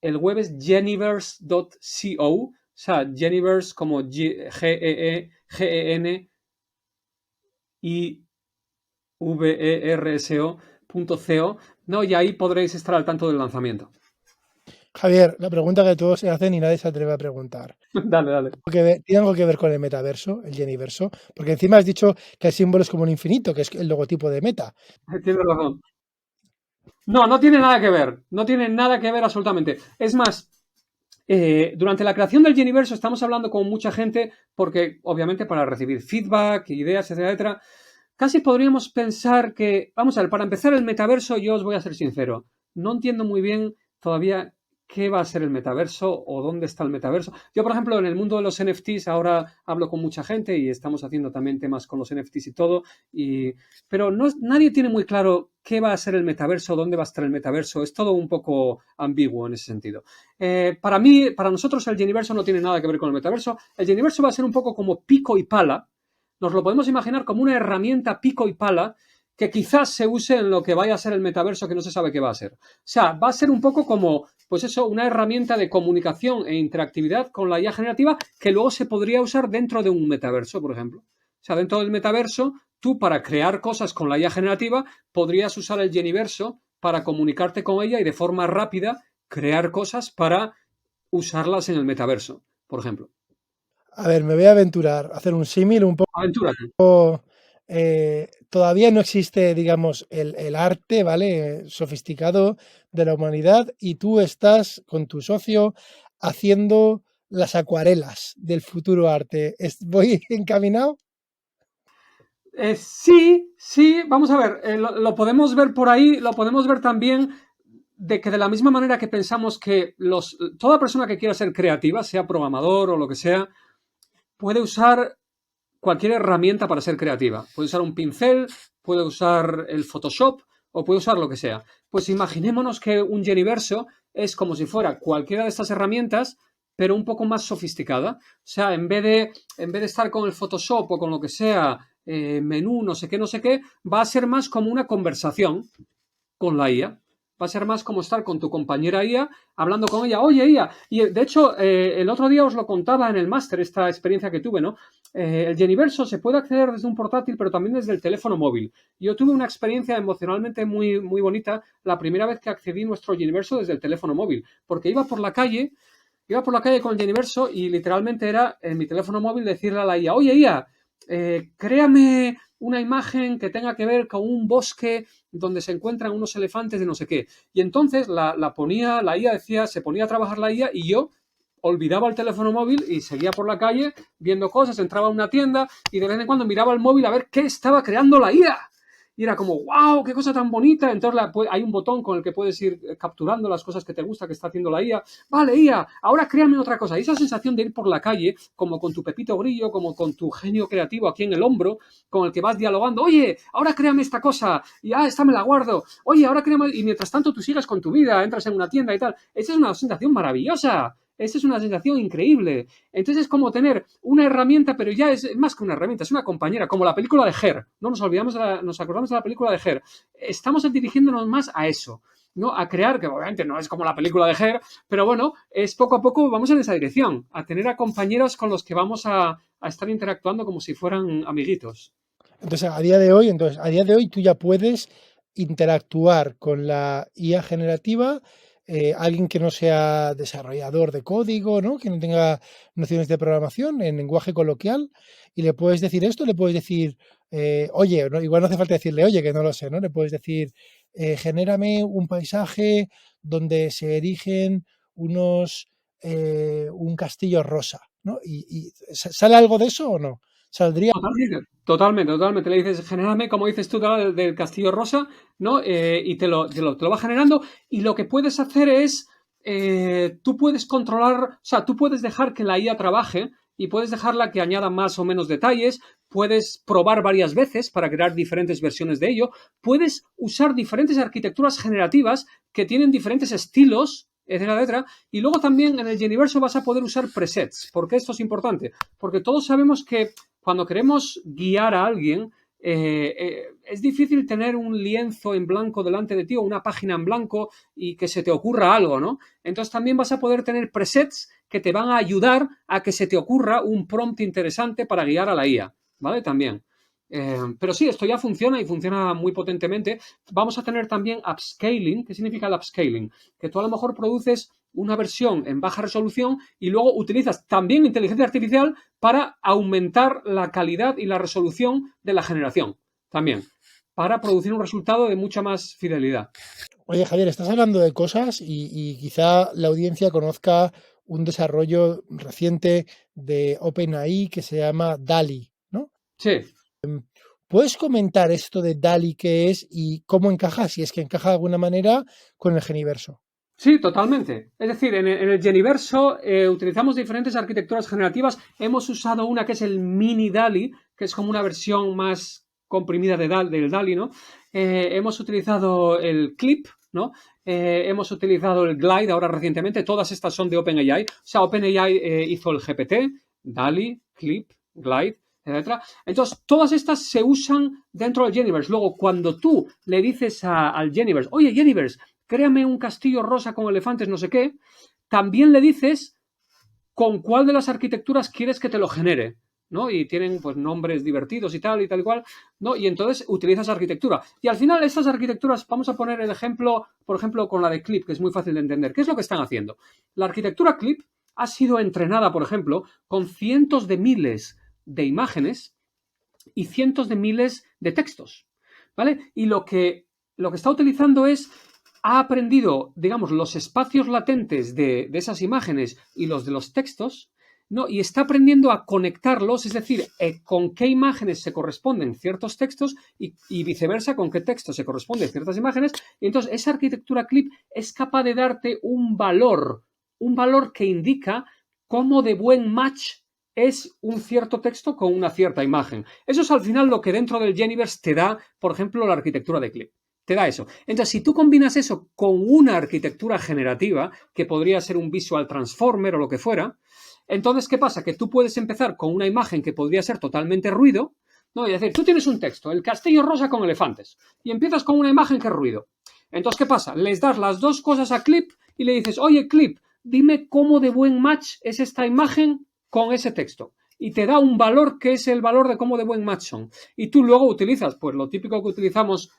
el web es geniverse.co, o sea, Geniverse como G-E-E-G-E-N y verso.co, ¿no? Y ahí podréis estar al tanto del lanzamiento. Javier, la pregunta que todos se hacen y nadie se atreve a preguntar. Dale, dale. ¿Tiene algo que ver con el metaverso, el Geniverso? Porque encima has dicho que el símbolo es como un infinito, que es el logotipo de Meta. Tienes razón. No, no tiene nada que ver. No tiene nada que ver absolutamente. Es más, durante la creación del Geniverso estamos hablando con mucha gente porque, obviamente, para recibir feedback, ideas, etcétera, etcétera, casi podríamos pensar que, vamos a ver, para empezar el metaverso, yo os voy a ser sincero, no entiendo muy bien todavía qué va a ser el metaverso o dónde está el metaverso. Yo, por ejemplo, en el mundo de los NFTs ahora hablo con mucha gente y estamos haciendo también temas con los NFTs y todo, pero no, nadie tiene muy claro qué va a ser el metaverso, dónde va a estar el metaverso. Es todo un poco ambiguo en ese sentido. Para mí, para nosotros el Geniverso no tiene nada que ver con el metaverso. El Geniverso va a ser un poco como pico y pala. Nos lo podemos imaginar como una herramienta pico y pala que quizás se use en lo que vaya a ser el metaverso que no se sabe qué va a ser. O sea, va a ser un poco como, pues eso, una herramienta de comunicación e interactividad con la IA generativa que luego se podría usar dentro de un metaverso, por ejemplo. O sea, dentro del metaverso, tú para crear cosas con la IA generativa podrías usar el Geniverso para comunicarte con ella y de forma rápida crear cosas para usarlas en el metaverso, por ejemplo. A ver, me voy a aventurar a hacer un símil un Aventúrate. poco. Todavía no existe, digamos, el arte, ¿vale? Sofisticado de la humanidad y tú estás con tu socio haciendo las acuarelas del futuro arte. ¿Voy encaminado? Sí, sí, vamos a ver, lo podemos ver por ahí, lo podemos ver también de que de la misma manera que pensamos que toda persona que quiera ser creativa, sea programador o lo que sea, puede usar cualquier herramienta para ser creativa. Puede usar un pincel, puede usar el Photoshop o puede usar lo que sea. Pues imaginémonos que un Geniverso es como si fuera cualquiera de estas herramientas, pero un poco más sofisticada. O sea, en vez de estar con el Photoshop o con lo que sea, menú, no sé qué, va a ser más como una conversación con la IA. va a ser más como estar con tu compañera IA, hablando con ella, oye IA, y de hecho el otro día os lo contaba en el máster, esta experiencia que tuve, ¿no? El Geniverso se puede acceder desde un portátil, pero también desde el teléfono móvil. Yo tuve una experiencia emocionalmente muy, muy bonita la primera vez que accedí a nuestro Geniverso desde el teléfono móvil, porque iba por la calle con el Geniverso y literalmente era en mi teléfono móvil decirle a la IA, oye IA, créame una imagen que tenga que ver con un bosque donde se encuentran unos elefantes de no sé qué. Y entonces la IA decía, se ponía a trabajar la IA y yo olvidaba el teléfono móvil y seguía por la calle viendo cosas, entraba a una tienda y de vez en cuando miraba el móvil a ver qué estaba creando la IA. Y era como, wow, qué cosa tan bonita. Entonces hay un botón con el que puedes ir capturando las cosas que te gusta que está haciendo la IA. Vale, IA, ahora créame otra cosa. Y esa sensación de ir por la calle, como con tu Pepito Grillo, como con tu genio creativo aquí en el hombro, con el que vas dialogando. Oye, ahora créame esta cosa. Y esta me la guardo. Oye, ahora créame. Y mientras tanto tú sigues con tu vida, entras en una tienda y tal. Esa es una sensación maravillosa. Esa es una sensación increíble. Entonces es como tener una herramienta, pero ya es más que una herramienta, es una compañera, como la película de Her. No nos olvidamos, nos acordamos de la película de Her. Estamos dirigiéndonos más a eso, ¿no? A crear, que obviamente no es como la película de Her, pero bueno, es poco a poco vamos en esa dirección, a tener a compañeros con los que vamos a estar interactuando como si fueran amiguitos. Entonces, a día de hoy tú ya puedes interactuar con la IA generativa, alguien que no sea desarrollador de código, ¿no? Que no tenga nociones de programación en lenguaje coloquial, y le puedes decir esto, le puedes decir, oye, ¿no? Igual no hace falta decirle, oye, que no lo sé, ¿no? Le puedes decir, genérame un paisaje donde se erigen un castillo rosa, ¿no? Y ¿sale algo de eso o no? ¿Saldría? Totalmente. Le dices, genérame, como dices tú, del Castillo Rosa, ¿no? Y te lo va generando. Y lo que puedes hacer es, tú puedes controlar, o sea, tú puedes dejar que la IA trabaje y puedes dejarla que añada más o menos detalles, puedes probar varias veces para crear diferentes versiones de ello, puedes usar diferentes arquitecturas generativas que tienen diferentes estilos, etcétera, etcétera. Y luego también en el Geniverso vas a poder usar presets. ¿Por qué esto es importante? Porque todos sabemos que cuando queremos guiar a alguien, es difícil tener un lienzo en blanco delante de ti o una página en blanco y que se te ocurra algo, ¿no? Entonces también vas a poder tener presets que te van a ayudar a que se te ocurra un prompt interesante para guiar a la IA, ¿vale? También. Pero sí, esto ya funciona y funciona muy potentemente. Vamos a tener también upscaling. ¿Qué significa el upscaling? Que tú a lo mejor produces una versión en baja resolución y luego utilizas también inteligencia artificial para aumentar la calidad y la resolución de la generación. También. Para producir un resultado de mucha más fidelidad. Oye, Javier, estás hablando de cosas y quizá la audiencia conozca un desarrollo reciente de OpenAI que se llama DALI, ¿no? Sí. ¿Puedes comentar esto de DALI qué es y cómo encaja, si es que encaja de alguna manera, con el Geniverso? Sí, totalmente. Es decir, en el Geniverso utilizamos diferentes arquitecturas generativas. Hemos usado una que es el Mini DALI, que es como una versión más comprimida del DALI, ¿no? Hemos utilizado el Clip, ¿no? Hemos utilizado el Glide ahora recientemente. Todas estas son de OpenAI. O sea, OpenAI hizo el GPT, DALI, Clip, Glide, etcétera. Entonces, todas estas se usan dentro del Geniverse. Luego, cuando tú le dices al Geniverse, oye, Geniverse, créame un castillo rosa con elefantes, no sé qué, también le dices con cuál de las arquitecturas quieres que te lo genere, ¿no? Y tienen pues nombres divertidos y tal y cual, ¿no? Y entonces utilizas arquitectura. Y al final estas arquitecturas, vamos a poner el ejemplo, por ejemplo, con la de Clip, que es muy fácil de entender. ¿Qué es lo que están haciendo? La arquitectura Clip ha sido entrenada, por ejemplo, con cientos de miles de imágenes y cientos de miles de textos, ¿vale? Y lo que está utilizando es ha aprendido, digamos, los espacios latentes de esas imágenes y los de los textos, ¿no? Y está aprendiendo a conectarlos, es decir, con qué imágenes se corresponden ciertos textos y viceversa, con qué textos se corresponden ciertas imágenes. Y entonces esa arquitectura Clip es capaz de darte un valor que indica cómo de buen match es un cierto texto con una cierta imagen. Eso es al final lo que dentro del Geniverse te da, por ejemplo, la arquitectura de Clip. Te da eso. Entonces, si tú combinas eso con una arquitectura generativa, que podría ser un Visual Transformer o lo que fuera, entonces, ¿qué pasa? Que tú puedes empezar con una imagen que podría ser totalmente ruido, ¿no? Es decir, tú tienes un texto, el castillo rosa con elefantes, y empiezas con una imagen que es ruido. Entonces, ¿qué pasa? Les das las dos cosas a Clip y le dices, oye, Clip, dime cómo de buen match es esta imagen con ese texto. Y te da un valor que es el valor de cómo de buen match son. Y tú luego utilizas, pues lo típico que utilizamos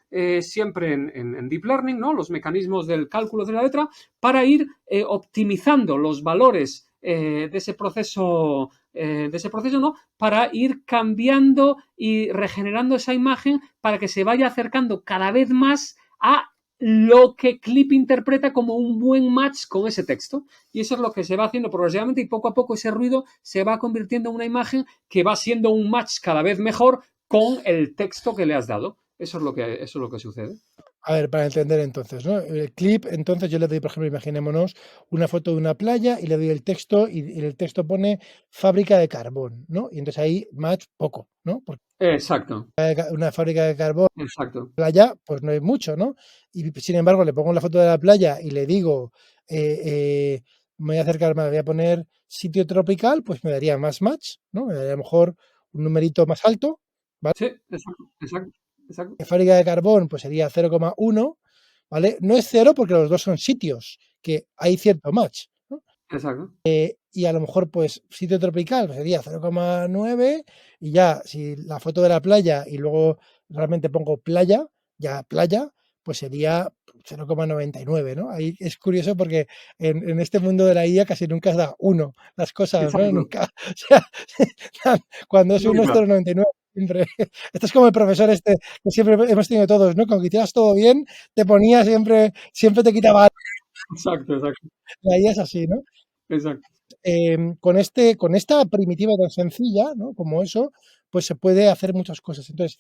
siempre en Deep Learning, ¿no? Los mecanismos del cálculo de la letra, para ir optimizando los valores de ese proceso, ¿no? Para ir cambiando y regenerando esa imagen para que se vaya acercando cada vez más a lo que Clip interpreta como un buen match con ese texto. Y eso es lo que se va haciendo progresivamente y poco a poco ese ruido se va convirtiendo en una imagen que va siendo un match cada vez mejor con el texto que le has dado. Eso es lo que sucede. A ver, para entender entonces, ¿no? El clip, entonces yo le doy, por ejemplo, imaginémonos una foto de una playa y le doy el texto y el texto pone fábrica de carbón, ¿no? Y entonces ahí match poco, ¿no? Porque Exacto, una fábrica de carbón, exacto. playa, pues no hay mucho, ¿no? Y sin embargo le pongo la foto de la playa y le digo, me voy a acercar, me voy a poner sitio tropical, pues me daría más match, ¿no? Me daría a lo mejor un numerito más alto, ¿vale? Sí, exacto, exacto, exacto, Fábrica de carbón, pues sería 0,1, ¿vale? No es cero porque los dos son sitios, que hay cierto match, ¿no? exacto. Y a lo mejor, pues, sitio tropical pues sería 0,9 y ya, si la foto de la playa y luego realmente pongo playa, ya playa, pues sería 0,99, ¿no? Ahí es curioso porque en este mundo de la IA casi nunca da uno las cosas, ¿no? Exacto. Nunca, o sea, cuando es uno es Nunca. 0,99. Siempre. Esto es como el profesor este que siempre hemos tenido todos, ¿no? Con que hicieras todo bien, te ponía siempre, siempre te quitaba. Exacto, exacto, La IA es así, ¿no? exacto. Con esta primitiva tan sencilla, ¿no? Como eso, pues se puede hacer muchas cosas. Entonces,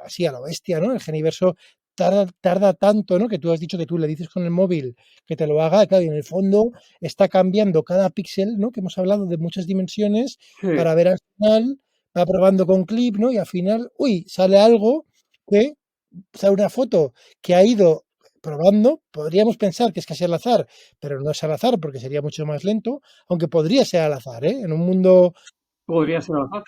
así a lo bestia, ¿no? El Geniverso tarda tanto, ¿no? Que tú has dicho que tú le dices con el móvil que te lo haga, claro, y en el fondo está cambiando cada píxel, ¿no? Que hemos hablado de muchas dimensiones Sí. para ver al final, va probando con clip, ¿no? Y al final, uy, sale algo que, sale una foto que ha ido probando, podríamos pensar que es casi al azar, pero no es al azar porque sería mucho más lento, aunque podría ser al azar, ¿eh? En un mundo Podría ser al.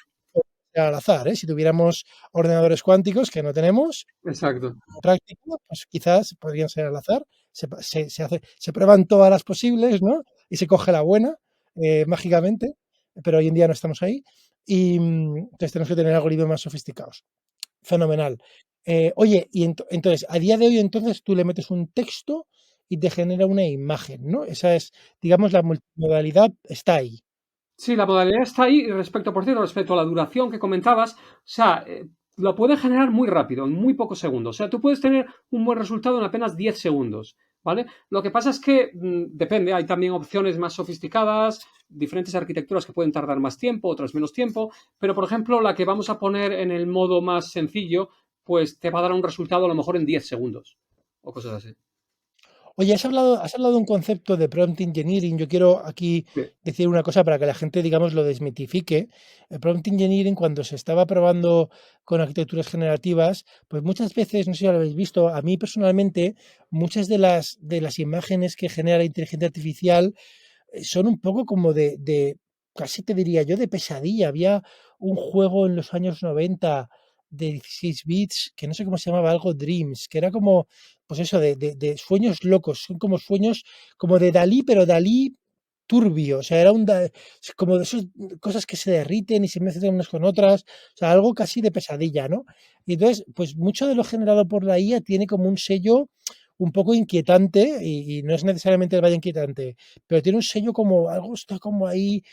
al azar, ¿eh? Si tuviéramos ordenadores cuánticos, que no tenemos, Exacto. práctica, pues quizás podrían ser al azar, se prueban todas las posibles, ¿no? Y se coge la buena, mágicamente, pero hoy en día no estamos ahí, y entonces tenemos que tener algoritmos más sofisticados. Fenomenal. Oye, y entonces, a día de hoy, entonces tú le metes un texto y te genera una imagen, ¿no? Esa es, digamos, la multimodalidad está ahí. Sí, la modalidad está ahí y respecto, por cierto, respecto a la duración que comentabas, o sea, lo puede generar muy rápido, en muy pocos segundos. O sea, tú puedes tener un buen resultado en apenas 10 segundos, ¿vale? Lo que pasa es que depende, hay también opciones más sofisticadas, diferentes arquitecturas que pueden tardar más tiempo, otras menos tiempo, pero por ejemplo, la que vamos a poner en el modo más sencillo, pues te va a dar un resultado a lo mejor en 10 segundos o cosas así. Oye, has hablado de un concepto de prompt engineering. Yo quiero aquí Sí. decir una cosa para que la gente, digamos, lo desmitifique. El prompt engineering, cuando se estaba probando con arquitecturas generativas, pues muchas veces, no sé si lo habéis visto, a mí personalmente, muchas de las imágenes que genera la inteligencia artificial son un poco como casi te diría yo, de pesadilla. Había un juego en los años 90 de 16 bits, que no sé cómo se llamaba, algo Dreams, que era como, pues eso, de sueños locos, son como sueños como de Dalí, pero Dalí turbio, o sea, era como de esas cosas que se derriten y se mezclan unas con otras, o sea, algo casi de pesadilla, ¿no? Y entonces, pues mucho de lo generado por la IA tiene como un sello un poco inquietante y no es necesariamente el valle inquietante, pero tiene un sello como algo está como ahí.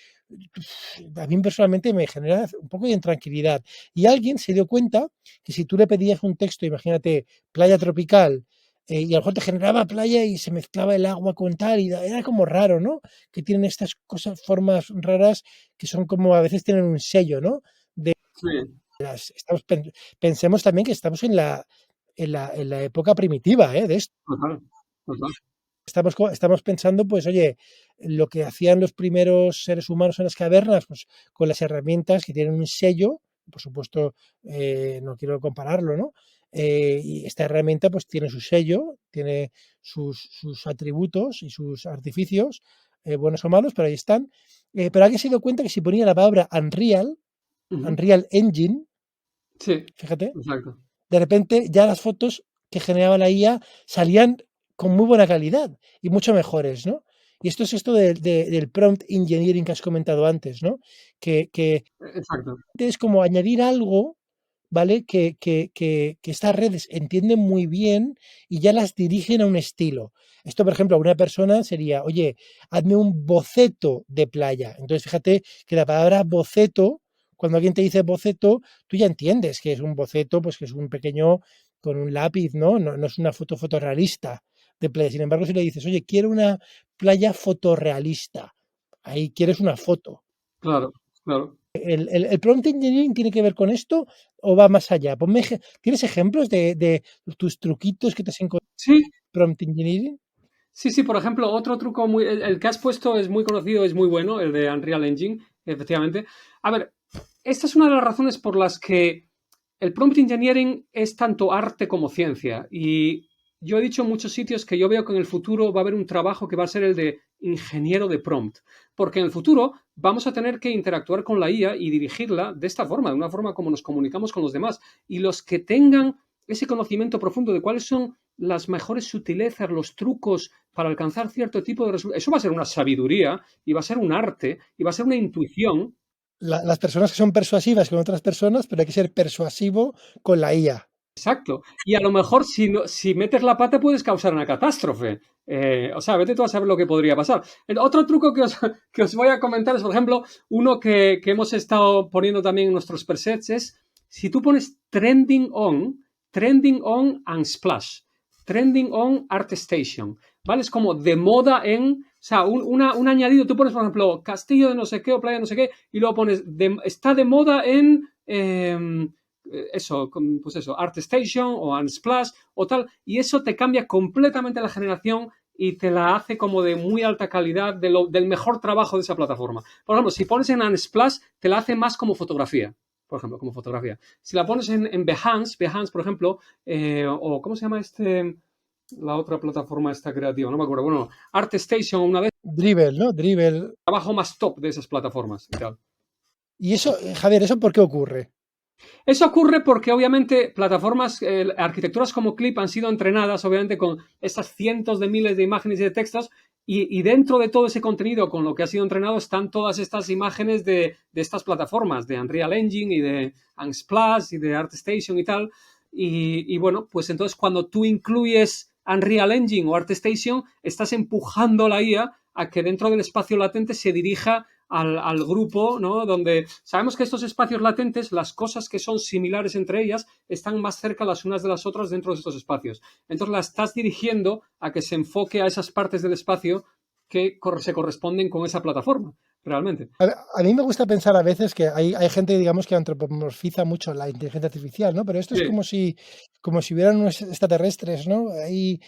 A mí personalmente me genera un poco de intranquilidad. Y alguien se dio cuenta que si tú le pedías un texto, imagínate, playa tropical, y a lo mejor te generaba playa y se mezclaba el agua con tal, y era como raro, ¿no? Que tienen estas cosas, formas raras que son como a veces tienen un sello, ¿no? Sí, Estamos, pensemos también que estamos en la época primitiva, ¿eh? De esto. total, total. Estamos pensando, pues, oye, lo que hacían los primeros seres humanos en las cavernas, pues, con las herramientas que tienen un sello, por supuesto, no quiero compararlo, ¿no? Y esta herramienta, pues, tiene su sello, tiene sus atributos y sus artificios, buenos o malos, pero ahí están. Pero alguien se dio cuenta que si ponía la palabra Unreal, Ujú. Unreal Engine, Sí, fíjate, exacto. de repente ya las fotos. que generaba la IA salían con muy buena calidad y mucho mejores, ¿no? Y esto es esto del prompt engineering que has comentado antes, ¿no? Que Exacto. es como añadir algo, ¿vale? Que estas redes entienden muy bien y ya las dirigen a un estilo. Esto, por ejemplo, a una persona sería, oye, hazme un boceto de playa. Entonces, fíjate que la palabra boceto, cuando alguien te dice boceto, tú ya entiendes que es un boceto, pues que es un pequeño con un lápiz, ¿no? No es una foto fotorrealista de playa. Sin embargo, si le dices, oye, quiero una playa fotorrealista, ahí quieres una foto. Claro, claro. ¿El prompt engineering tiene que ver con esto o va más allá? ¿Tienes ejemplos de tus truquitos que te has encontrado Sí, en prompt engineering? sí, sí, por ejemplo, otro truco el que has puesto es muy conocido, es muy bueno, el de Unreal Engine, efectivamente. A ver, esta es una de las razones por las que el prompt engineering es tanto arte como ciencia. Y yo he dicho en muchos sitios que yo veo que en el futuro va a haber un trabajo que va a ser el de ingeniero de prompt. Porque en el futuro vamos a tener que interactuar con la IA y dirigirla de esta forma, de una forma como nos comunicamos con los demás. Y los que tengan ese conocimiento profundo de cuáles son las mejores sutilezas, los trucos para alcanzar cierto tipo de resultados, eso va a ser una sabiduría y va a ser un arte y va a ser una intuición. Las personas que son persuasivas con otras personas, pero hay que ser persuasivo con la IA. Exacto. Y a lo mejor si, si metes la pata puedes causar una catástrofe. O sea, vete tú a saber lo que podría pasar. El otro truco que os voy a comentar es, por ejemplo, uno que hemos estado poniendo también en nuestros presets es, si tú pones trending on and splash, trending on ArtStation, ¿vale? Es como de moda en, o sea, un añadido, tú pones, por ejemplo, castillo de no sé qué o playa de no sé qué, y luego pones, está de moda en... eso, pues eso, ArtStation o Unsplash o tal, y eso te cambia completamente la generación y te la hace como de muy alta calidad, del mejor trabajo de esa plataforma. Por ejemplo, si pones en Unsplash, te la hace más como fotografía. Por ejemplo, como fotografía. Si la pones en Behance, por ejemplo, o ¿cómo se llama la otra plataforma esta creativa? No me acuerdo. Bueno, ArtStation, una vez, Dribble, ¿no? Dribble. trabajo más top de esas plataformas y tal. Y eso, Javier, ¿eso por qué ocurre? Eso ocurre porque obviamente plataformas, arquitecturas como Clip han sido entrenadas obviamente con estas cientos de miles de imágenes y de textos y dentro de todo ese contenido con lo que ha sido entrenado están todas estas imágenes de estas plataformas, de Unreal Engine y de Unsplash y de ArtStation y tal. Y bueno, pues entonces cuando tú incluyes Unreal Engine o ArtStation, estás empujando la IA a que dentro del espacio latente se dirija al grupo, ¿no? Donde sabemos que estos espacios latentes, las cosas que son similares entre ellas, están más cerca las unas de las otras dentro de estos espacios. Entonces la estás dirigiendo a que se enfoque a esas partes del espacio que se corresponden con esa plataforma, realmente. A mí me gusta pensar a veces que hay gente, digamos, que antropomorfiza mucho la inteligencia artificial, ¿no? Pero esto es Sí, como si hubieran unos extraterrestres, ¿no? Ahí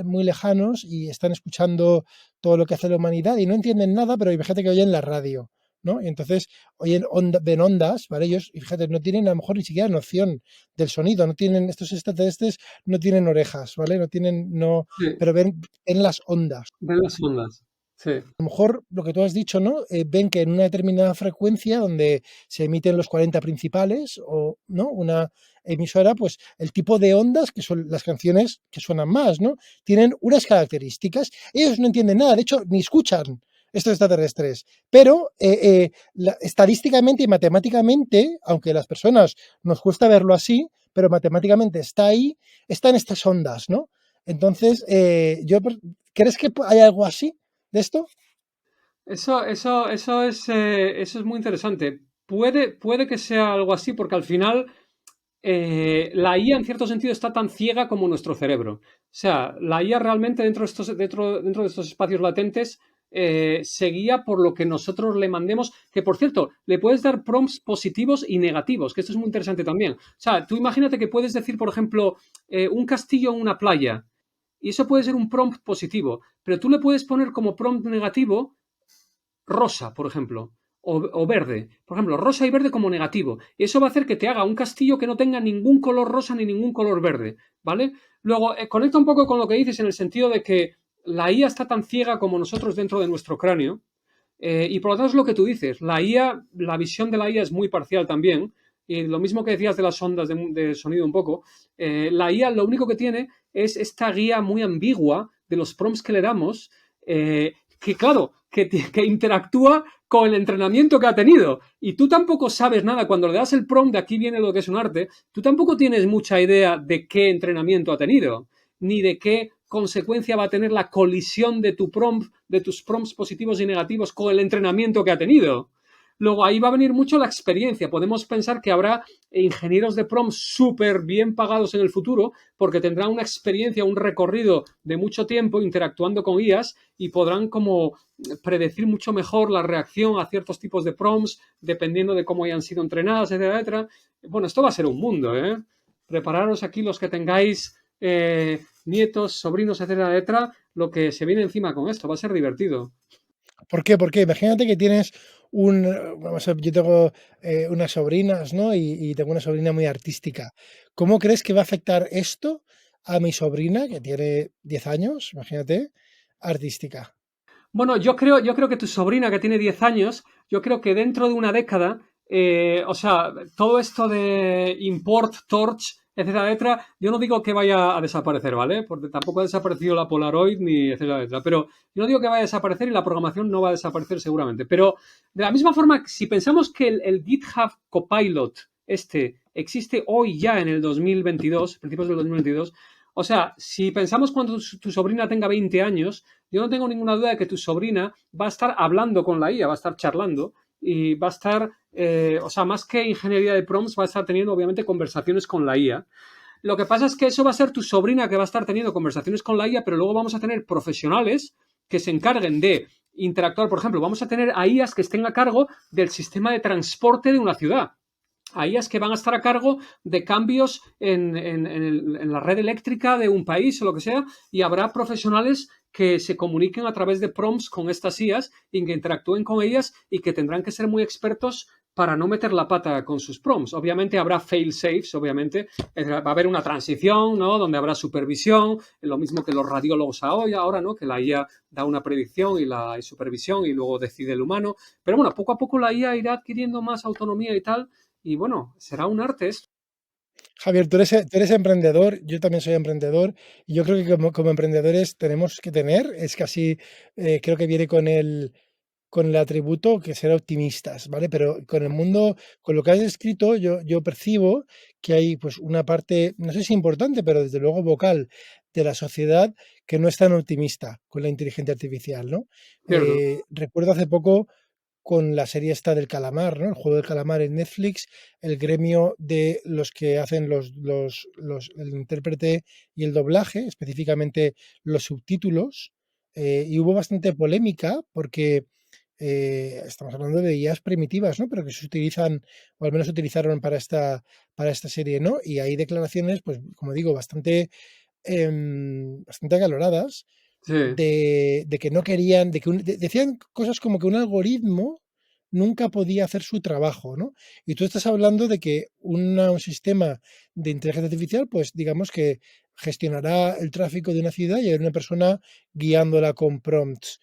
muy lejanos y están escuchando todo lo que hace la humanidad y no entienden nada, pero fíjate que oyen la radio, ¿no? Y entonces ven ondas, ¿vale? Ellos, y fíjate, no tienen a lo mejor ni siquiera noción del sonido, no tienen, estos extraterrestres no tienen orejas, ¿vale? No tienen, no, sí, pero ven las ondas. ven las ondas. Sí, A lo mejor lo que tú has dicho, ¿no? Ven que en una determinada frecuencia donde se emiten los 40 principales o, ¿no? Una emisora, pues el tipo de ondas, que son las canciones que suenan más, ¿no? Tienen unas características. Ellos no entienden nada, de hecho, ni escuchan estos extraterrestres. Pero estadísticamente y matemáticamente, aunque a las personas nos cuesta verlo así, pero matemáticamente está ahí, están estas ondas, ¿no? Entonces, ¿crees que hay algo así de esto? eso es muy interesante. Puede que sea algo así, porque al final la IA en cierto sentido está tan ciega como nuestro cerebro. O sea, la IA realmente dentro de estos espacios latentes se guía por lo que nosotros le mandemos, que por cierto, le puedes dar prompts positivos y negativos, que esto es muy interesante también. O sea, tú imagínate que puedes decir, por ejemplo, un castillo en una playa, y eso puede ser un prompt positivo, pero tú le puedes poner como prompt negativo rosa, por ejemplo, o verde. Por ejemplo, rosa y verde como negativo. Y eso va a hacer que te haga un castillo que no tenga ningún color rosa ni ningún color verde, ¿vale? Luego, conecta un poco con lo que dices en el sentido de que la IA está tan ciega como nosotros dentro de nuestro cráneo. Y por lo tanto es lo que tú dices. La IA, la visión de la IA es muy parcial también. Y lo mismo que decías de las ondas de sonido un poco, la IA lo único que tiene es esta guía muy ambigua de los prompts que le damos, que claro, que interactúa con el entrenamiento que ha tenido. Y tú tampoco sabes nada. Cuando le das el prompt, de aquí viene lo que es un arte, tú tampoco tienes mucha idea de qué entrenamiento ha tenido, ni de qué consecuencia va a tener la colisión de tu prompt, de tus prompts positivos y negativos con el entrenamiento que ha tenido. Luego ahí va a venir mucho la experiencia. Podemos pensar que habrá ingenieros de prompt súper bien pagados en el futuro porque tendrán una experiencia, un recorrido de mucho tiempo interactuando con IAs y podrán como predecir mucho mejor la reacción a ciertos tipos de prompts dependiendo de cómo hayan sido entrenadas, etcétera, etcétera. Bueno, esto va a ser un mundo, ¿eh? Prepararos aquí los que tengáis nietos, sobrinos, etcétera, etcétera, lo que se viene encima con esto, va a ser divertido. ¿Por qué? Porque imagínate que tienes vamos a, yo tengo unas sobrinas, ¿no? Y tengo una sobrina muy artística. ¿Cómo crees que va a afectar esto a mi sobrina, que tiene 10 años, imagínate, artística? Bueno, yo creo que tu sobrina que tiene 10 años, yo creo que dentro de una década, o sea, todo esto de import, torch, etcétera, etcétera, yo no digo que vaya a desaparecer, ¿vale? Porque tampoco ha desaparecido la Polaroid ni etcétera, etcétera. Pero yo no digo que vaya a desaparecer y la programación no va a desaparecer seguramente. Pero de la misma forma, si pensamos que el GitHub Copilot existe hoy ya en el 2022, principios del 2022, o sea, si pensamos cuando tu sobrina tenga 20 años, yo no tengo ninguna duda de que tu sobrina va a estar hablando con la IA, va a estar charlando y va a estar, o sea, más que ingeniería de prompts, va a estar teniendo obviamente conversaciones con la IA. Lo que pasa es que eso va a ser tu sobrina que va a estar teniendo conversaciones con la IA, pero luego vamos a tener profesionales que se encarguen de interactuar. Por ejemplo, vamos a tener a IAs que estén a cargo del sistema de transporte de una ciudad. A IAs que van a estar a cargo de cambios en la red eléctrica de un país o lo que sea, y habrá profesionales que se comuniquen a través de prompts con estas IAs y que interactúen con ellas y que tendrán que ser muy expertos para no meter la pata con sus prompts. Obviamente habrá fail-safes, obviamente, va a haber una transición, ¿no? Donde habrá supervisión, lo mismo que los radiólogos ahora, ¿no? Que la IA da una predicción y la supervisión y luego decide el humano. Pero bueno, poco a poco la IA irá adquiriendo más autonomía y tal, y bueno, será un arte esto. Javier, tú eres emprendedor, yo también soy emprendedor, y yo creo que como emprendedores tenemos que tener, es casi, creo que viene con el atributo que ser optimistas, ¿vale? Pero con el mundo, con lo que has escrito, yo percibo que hay pues una parte, no sé si importante, pero desde luego vocal de la sociedad que no es tan optimista con la inteligencia artificial, ¿no? Cierto. Recuerdo hace poco con la serie esta del calamar, ¿no? El juego del calamar en Netflix, el gremio de los que hacen el intérprete y el doblaje, específicamente los subtítulos, y hubo bastante polémica porque estamos hablando de IAs primitivas, ¿no? Pero que se utilizan, o al menos se utilizaron para esta serie, ¿no? Y hay declaraciones, pues, como digo, bastante acaloradas Sí. de que no querían, decían cosas como que un algoritmo nunca podía hacer su trabajo, ¿no? Y tú estás hablando de que un sistema de inteligencia artificial, pues digamos que gestionará el tráfico de una ciudad y hay una persona guiándola con prompts.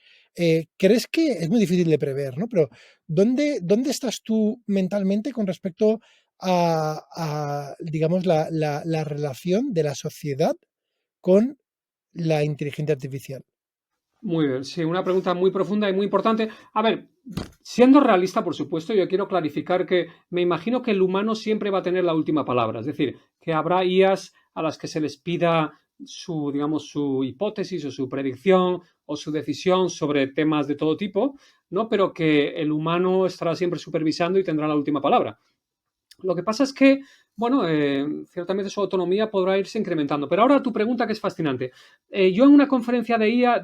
¿Crees que es muy difícil de prever, ¿no? Pero ¿dónde estás tú mentalmente con respecto digamos, la relación de la sociedad con la inteligencia artificial? Muy bien, sí, una pregunta muy profunda y muy importante. A ver, siendo realista, por supuesto, yo quiero clarificar que me imagino que el humano siempre va a tener la última palabra, es decir, que habrá IAs a las que se les pida su, digamos, su hipótesis o su predicción o su decisión sobre temas de todo tipo, ¿no? Pero que el humano estará siempre supervisando y tendrá la última palabra. Lo que pasa es que, bueno, ciertamente su autonomía podrá irse incrementando. Pero ahora tu pregunta que es fascinante. Yo en una conferencia de IA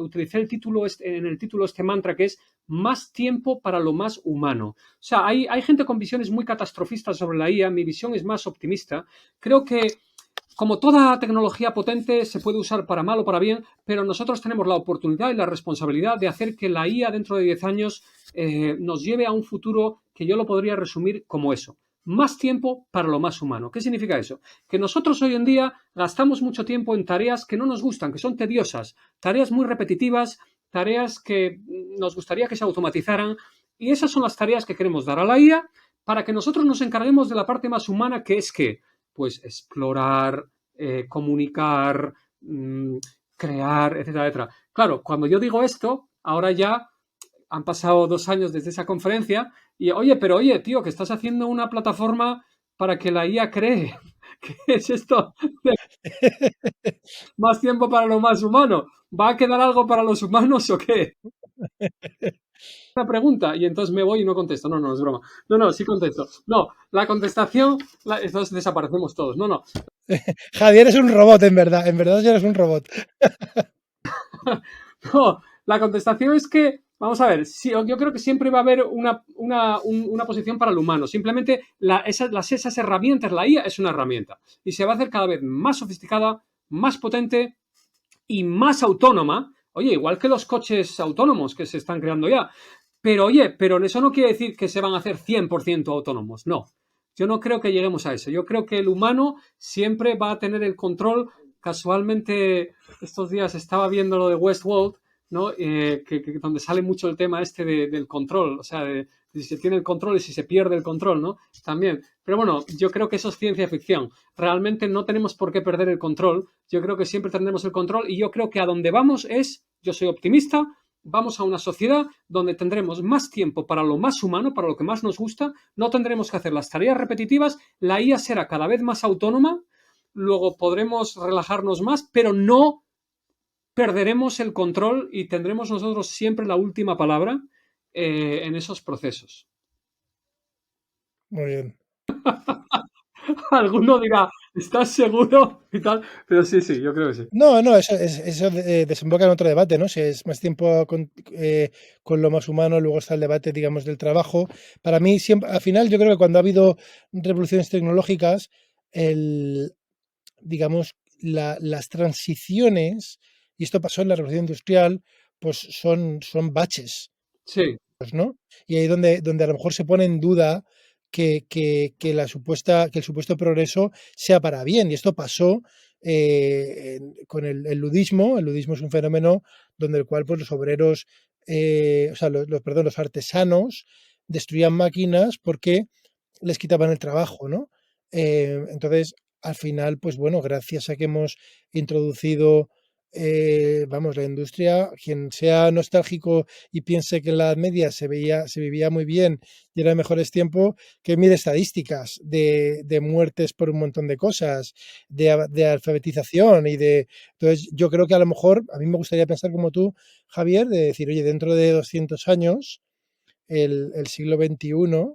utilicé en el título este mantra que es más tiempo para lo más humano. O sea, hay gente con visiones muy catastrofistas sobre la IA, mi visión es más optimista. Creo que como toda tecnología potente se puede usar para mal o para bien, pero nosotros tenemos la oportunidad y la responsabilidad de hacer que la IA dentro de 10 años nos lleve a un futuro que yo lo podría resumir como eso. Más tiempo para lo más humano. ¿Qué significa eso? Que nosotros hoy en día gastamos mucho tiempo en tareas que no nos gustan, que son tediosas, tareas muy repetitivas, tareas que nos gustaría que se automatizaran, y esas son las tareas que queremos dar a la IA para que nosotros nos encarguemos de la parte más humana, que es que, pues, explorar, comunicar, crear, etcétera, etcétera. Claro, cuando yo digo esto, ahora ya han pasado 2 años desde esa conferencia y, oye, tío, que estás haciendo una plataforma para que la IA cree. ¿Qué es esto? ¿Más tiempo para lo más humano? ¿Va a quedar algo para los humanos o qué? Una pregunta y entonces me voy y no contesto. No, no, es broma. No, no, sí contesto. No, la contestación, entonces desaparecemos todos. No, no. Javier es un robot, en verdad ya eres un robot. No, la contestación es que, vamos a ver, sí, yo creo que siempre va a haber una posición para el humano. Simplemente esas herramientas, la IA es una herramienta y se va a hacer cada vez más sofisticada, más potente y más autónoma. Oye, igual que los coches autónomos que se están creando ya. Pero oye, pero eso no quiere decir que se van a hacer 100% autónomos, no. Yo no creo que lleguemos a eso. Yo creo que el humano siempre va a tener el control. Casualmente, estos días estaba viendo lo de Westworld, ¿no? Donde sale mucho el tema este del control, o sea, de si se tiene el control y si se pierde el control, ¿no? También. Pero bueno, yo creo que eso es ciencia ficción. Realmente no tenemos por qué perder el control. Yo creo que siempre tendremos el control y yo creo que a donde vamos yo soy optimista, vamos a una sociedad donde tendremos más tiempo para lo más humano, para lo que más nos gusta, no tendremos que hacer las tareas repetitivas, la IA será cada vez más autónoma, luego podremos relajarnos más, pero no perderemos el control y tendremos nosotros siempre la última palabra en esos procesos. Muy bien. Alguno dirá, ¿estás seguro? Y tal, pero sí, sí, yo creo que sí. No, no, eso desemboca en otro debate, ¿no? Si es más tiempo con lo más humano, luego está el debate, digamos, del trabajo. Para mí, siempre, al final, yo creo que cuando ha habido revoluciones tecnológicas, digamos, las transiciones, y esto pasó en la revolución industrial, pues son baches, Sí, ¿no? Y ahí donde a lo mejor se pone en duda que el supuesto progreso sea para bien. Y esto pasó con el ludismo. El ludismo es un fenómeno donde el cual pues, los obreros, o sea, perdón, los artesanos destruían máquinas porque les quitaban el trabajo, ¿no? Entonces, al final, pues bueno, gracias a que hemos introducido, vamos, la industria, quien sea nostálgico y piense que en la Edad Media se vivía muy bien y eran mejores tiempos, que mire estadísticas de muertes por un montón de cosas, de alfabetización y de... Entonces, yo creo que a lo mejor, a mí me gustaría pensar como tú, Javier, de decir, oye, dentro de 200 años, el siglo XXI,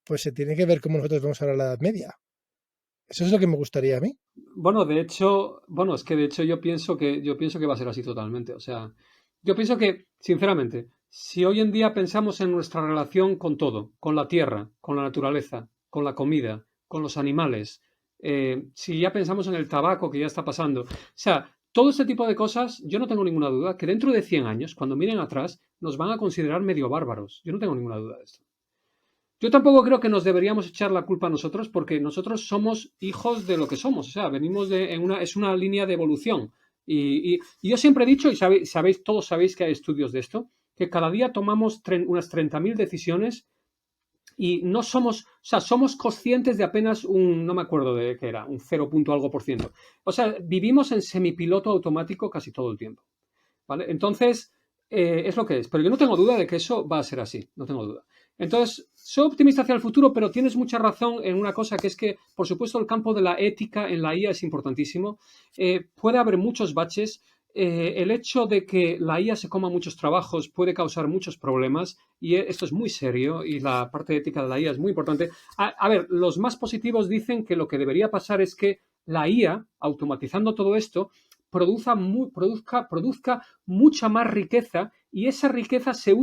pues se tiene que ver cómo nosotros vamos ahora a la Edad Media. Eso es lo que me gustaría a mí. bueno, de hecho, bueno, es que de hecho yo pienso que va a ser así totalmente. O sea, yo pienso que, sinceramente, si hoy en día pensamos en nuestra relación con todo, con la tierra, con la naturaleza, con la comida, con los animales, si ya pensamos en el tabaco que ya está pasando, o sea, todo este tipo de cosas, yo no tengo ninguna duda que dentro de 100 años, cuando miren atrás, nos van a considerar medio bárbaros. Yo no tengo ninguna duda de esto. Yo tampoco creo que nos deberíamos echar la culpa a nosotros porque nosotros somos hijos de lo que somos, o sea, venimos es una línea de evolución. Y yo siempre he dicho, y todos sabéis que hay estudios de esto, que cada día tomamos unas 30.000 decisiones y no somos, o sea, somos conscientes de apenas no me acuerdo de qué era, un 0 punto algo por ciento. O sea, vivimos en semipiloto automático casi todo el tiempo, ¿vale? Entonces, es lo que es. Pero yo no tengo duda de que eso va a ser así, no tengo duda. Entonces, soy optimista hacia el futuro, pero tienes mucha razón en una cosa, que es que, por supuesto, el campo de la ética en la IA es importantísimo. Puede haber muchos baches. El hecho de que la IA se coma muchos trabajos puede causar muchos problemas y esto es muy serio y la parte ética de la IA es muy importante. A ver, los más positivos dicen que lo que debería pasar es que la IA, automatizando todo esto, produzca mucha más riqueza y esa riqueza se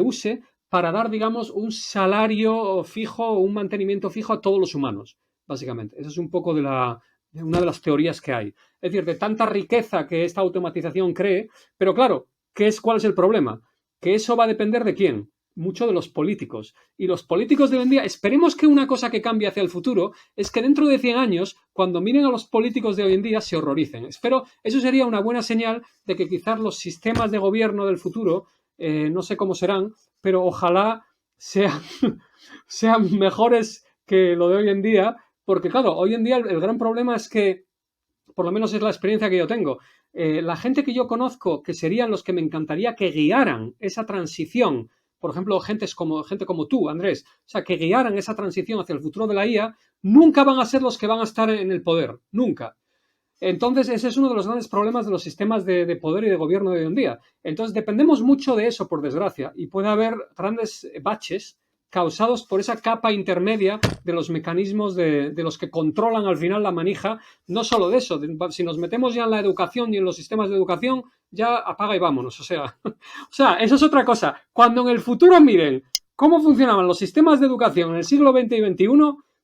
use para dar, digamos, un salario fijo o un mantenimiento fijo a todos los humanos, básicamente. Esa es un poco de una de las teorías que hay. Es decir, de tanta riqueza que esta automatización cree, pero claro, ¿cuál es el problema? Que eso va a depender de quién, mucho de los políticos. Y los políticos de hoy en día, esperemos que una cosa que cambie hacia el futuro es que dentro de 100 años, cuando miren a los políticos de hoy en día, se horroricen. Espero, eso sería una buena señal de que quizás los sistemas de gobierno del futuro, no sé cómo serán, pero ojalá sean, sean mejores que lo de hoy en día, porque claro, hoy en día el gran problema es que, por lo menos es la experiencia que yo tengo, la gente que yo conozco, que serían los que me encantaría que guiaran esa transición, por ejemplo, gente como tú, Andrés, o sea, que guiaran esa transición hacia el futuro de la IA, nunca van a ser los que van a estar en el poder, nunca. Entonces, ese es uno de los grandes problemas de los sistemas de poder y de gobierno de hoy en día. Entonces, dependemos mucho de eso, por desgracia, y puede haber grandes baches causados por esa capa intermedia de los mecanismos de los que controlan al final la manija. No solo de eso, si nos metemos ya en la educación y en los sistemas de educación, ya apaga y vámonos. O sea, eso es otra cosa. Cuando en el futuro miren cómo funcionaban los sistemas de educación en el siglo XX y XXI,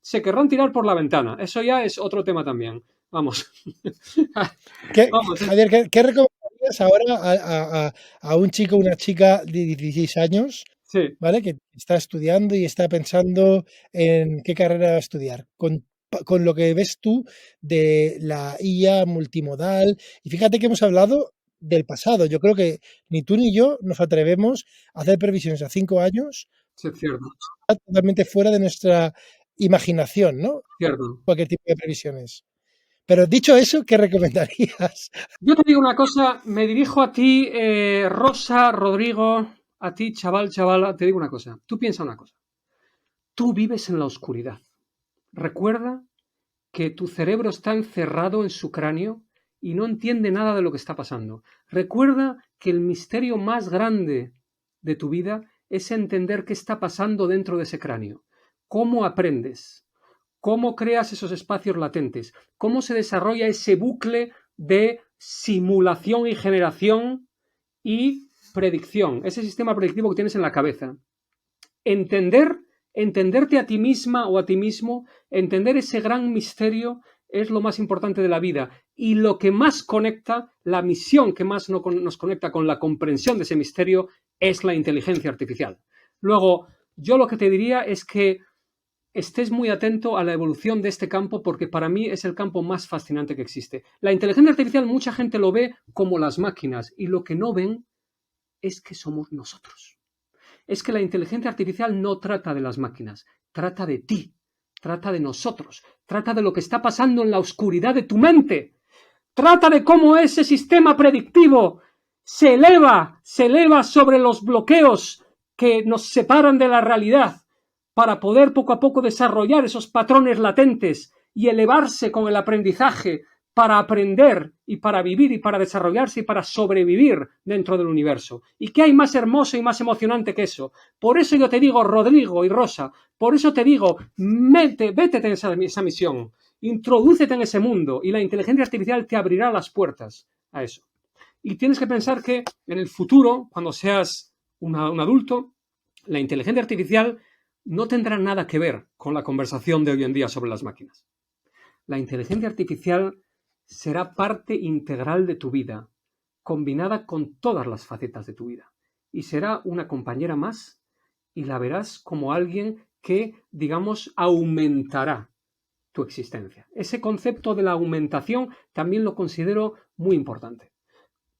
se querrán tirar por la ventana. Eso ya es otro tema también. Vamos. Vamos, Javier, ¿qué recomendarías ahora a un chico o una chica de 16 años, sí, ¿vale? Que está estudiando y está pensando en qué carrera va a estudiar, con lo que ves tú de la IA multimodal. Y fíjate que hemos hablado del pasado. Yo creo que ni tú ni yo nos atrevemos a hacer previsiones a 5 años sí, cierto, totalmente fuera de nuestra imaginación, ¿no? cierto. Cualquier tipo de previsiones. Pero dicho eso, ¿qué recomendarías? Yo te digo una cosa, me dirijo a ti, Rosa, Rodrigo, a ti, chaval, chavala, te digo una cosa. Tú piensa una cosa. Tú vives en la oscuridad. Recuerda que tu cerebro está encerrado en su cráneo y no entiende nada de lo que está pasando. Recuerda que el misterio más grande de tu vida es entender qué está pasando dentro de ese cráneo. ¿Cómo aprendes? ¿Cómo creas esos espacios latentes? ¿Cómo se desarrolla ese bucle de simulación y generación y predicción? Ese sistema predictivo que tienes en la cabeza. Entenderte a ti misma o a ti mismo, entender ese gran misterio es lo más importante de la vida y lo que más conecta, la misión que más nos conecta con la comprensión de ese misterio es la inteligencia artificial. Luego, yo lo que te diría es que estés muy atento a la evolución de este campo porque para mí es el campo más fascinante que existe. La inteligencia artificial mucha gente lo ve como las máquinas y lo que no ven es que somos nosotros. Es que la inteligencia artificial no trata de las máquinas, trata de ti, trata de nosotros, trata de lo que está pasando en la oscuridad de tu mente, trata de cómo ese sistema predictivo se eleva sobre los bloqueos que nos separan de la realidad para poder poco a poco desarrollar esos patrones latentes y elevarse con el aprendizaje para aprender y para vivir y para desarrollarse y para sobrevivir dentro del universo. ¿Y qué hay más hermoso y más emocionante que eso? Por eso yo te digo, Rodrigo y Rosa, por eso te digo, vete en esa misión, introdúcete en ese mundo y la inteligencia artificial te abrirá las puertas a eso. Y tienes que pensar que en el futuro, cuando seas un adulto, la inteligencia artificial no tendrá nada que ver con la conversación de hoy en día sobre las máquinas. La inteligencia artificial será parte integral de tu vida, combinada con todas las facetas de tu vida. Y será una compañera más y la verás como alguien que, digamos, aumentará tu existencia. Ese concepto de la aumentación también lo considero muy importante.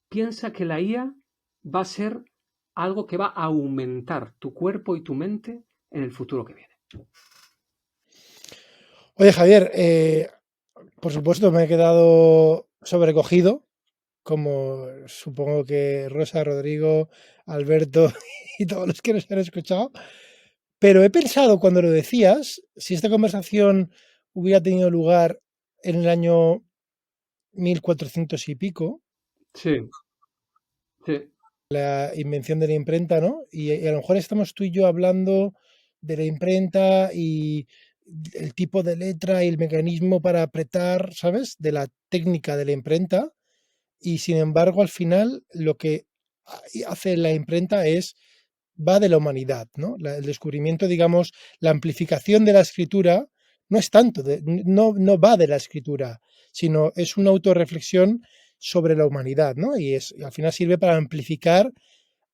Piensa que la IA va a ser algo que va a aumentar tu cuerpo y tu mente en el futuro que viene. Oye, Javier, por supuesto me he quedado sobrecogido, como supongo que Rosa, Rodrigo, Alberto y todos los que nos han escuchado, pero he pensado cuando lo decías, si esta conversación hubiera tenido lugar en el año 1400 y pico, Sí, sí, la invención de la imprenta, ¿no? Y a lo mejor estamos tú y yo hablando de la imprenta y el tipo de letra y el mecanismo para apretar, ¿sabes? De la técnica de la imprenta. Y sin embargo, al final, lo que hace la imprenta va de la humanidad, ¿no? El descubrimiento, digamos, la amplificación de la escritura no es tanto, no va de la escritura, sino es una autorreflexión sobre la humanidad, ¿no? Y al final sirve para amplificar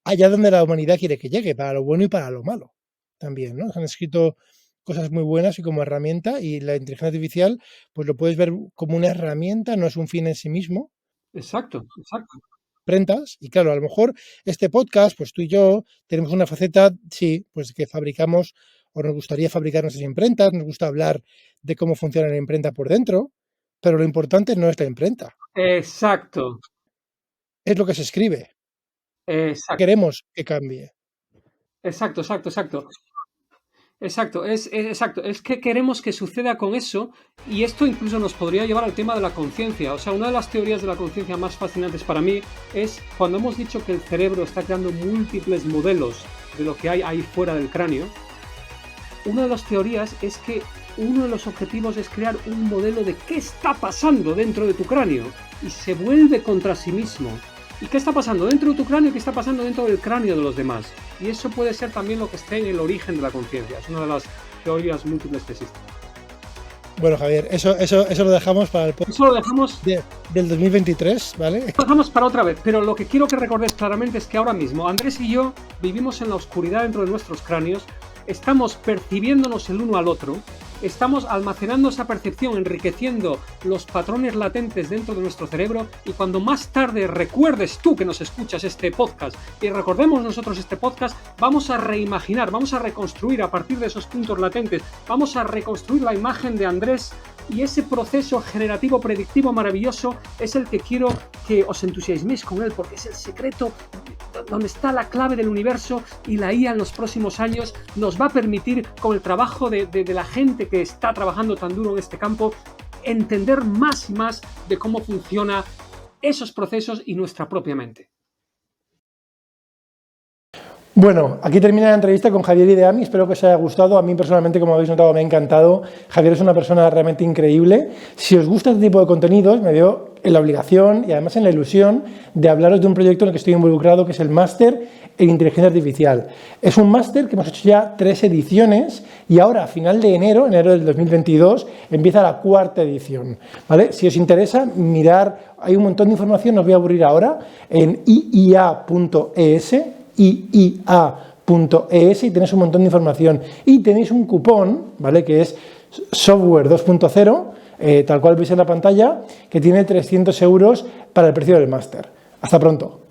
allá donde la humanidad quiere que llegue, para lo bueno y para lo malo también, ¿no? Se han escrito cosas muy buenas y como herramienta, y la inteligencia artificial, pues lo puedes ver como una herramienta, no es un fin en sí mismo. exacto, exacto. imprentas, y claro, a lo mejor este podcast, pues tú y yo tenemos una faceta, sí, pues que fabricamos o nos gustaría fabricar nuestras imprentas, nos gusta hablar de cómo funciona la imprenta por dentro, pero lo importante no es la imprenta, Exacto, es lo que se escribe. exacto, Queremos que cambie. exacto, exacto, exacto. Exacto, exacto, es que queremos que suceda con eso y esto incluso nos podría llevar al tema de la conciencia. O sea, una de las teorías de la conciencia más fascinantes para mí es cuando hemos dicho que el cerebro está creando múltiples modelos de lo que hay ahí fuera del cráneo. Una de las teorías es que uno de los objetivos es crear un modelo de qué está pasando dentro de tu cráneo y se vuelve contra sí mismo. ¿Y qué está pasando dentro de tu cráneo y qué está pasando dentro del cráneo de los demás? Y eso puede ser también lo que esté en el origen de la conciencia. Es una de las teorías múltiples que existen. Bueno, Javier, eso lo dejamos para el podcast Eso lo dejamos, del 2023, ¿vale? lo dejamos para otra vez, pero lo que quiero que recordéis claramente es que ahora mismo Andrés y yo vivimos en la oscuridad dentro de nuestros cráneos, estamos percibiéndonos el uno al otro, estamos almacenando esa percepción, enriqueciendo los patrones latentes dentro de nuestro cerebro y cuando más tarde recuerdes tú que nos escuchas este podcast y recordemos nosotros este podcast, vamos a reimaginar, vamos a reconstruir a partir de esos puntos latentes, vamos a reconstruir la imagen de Andrés y ese proceso generativo predictivo maravilloso es el que quiero que os entusiasméis con él porque es el secreto donde está la clave del universo y la IA en los próximos años nos va a permitir, con el trabajo de la gente que está trabajando tan duro en este campo, entender más y más de cómo funcionan esos procesos y nuestra propia mente. Bueno, aquí termina la entrevista con Javier Ideami, espero que os haya gustado. A mí personalmente, como habéis notado, me ha encantado. Javier es una persona realmente increíble. Si os gusta este tipo de contenidos, me veo en la obligación y además en la ilusión de hablaros de un proyecto en el que estoy involucrado, que es el máster en inteligencia artificial. Es un máster que hemos hecho ya 3 ediciones y ahora a final de enero del 2022, empieza la 4ª edición, ¿vale? Si os interesa, mirar, hay un montón de información, no os voy a aburrir ahora, en iia.es, iia.es, y tenéis un montón de información y tenéis un cupón, ¿vale? Que es software 2.0, tal cual veis en la pantalla, que tiene 300 euros para el precio del máster. Hasta pronto.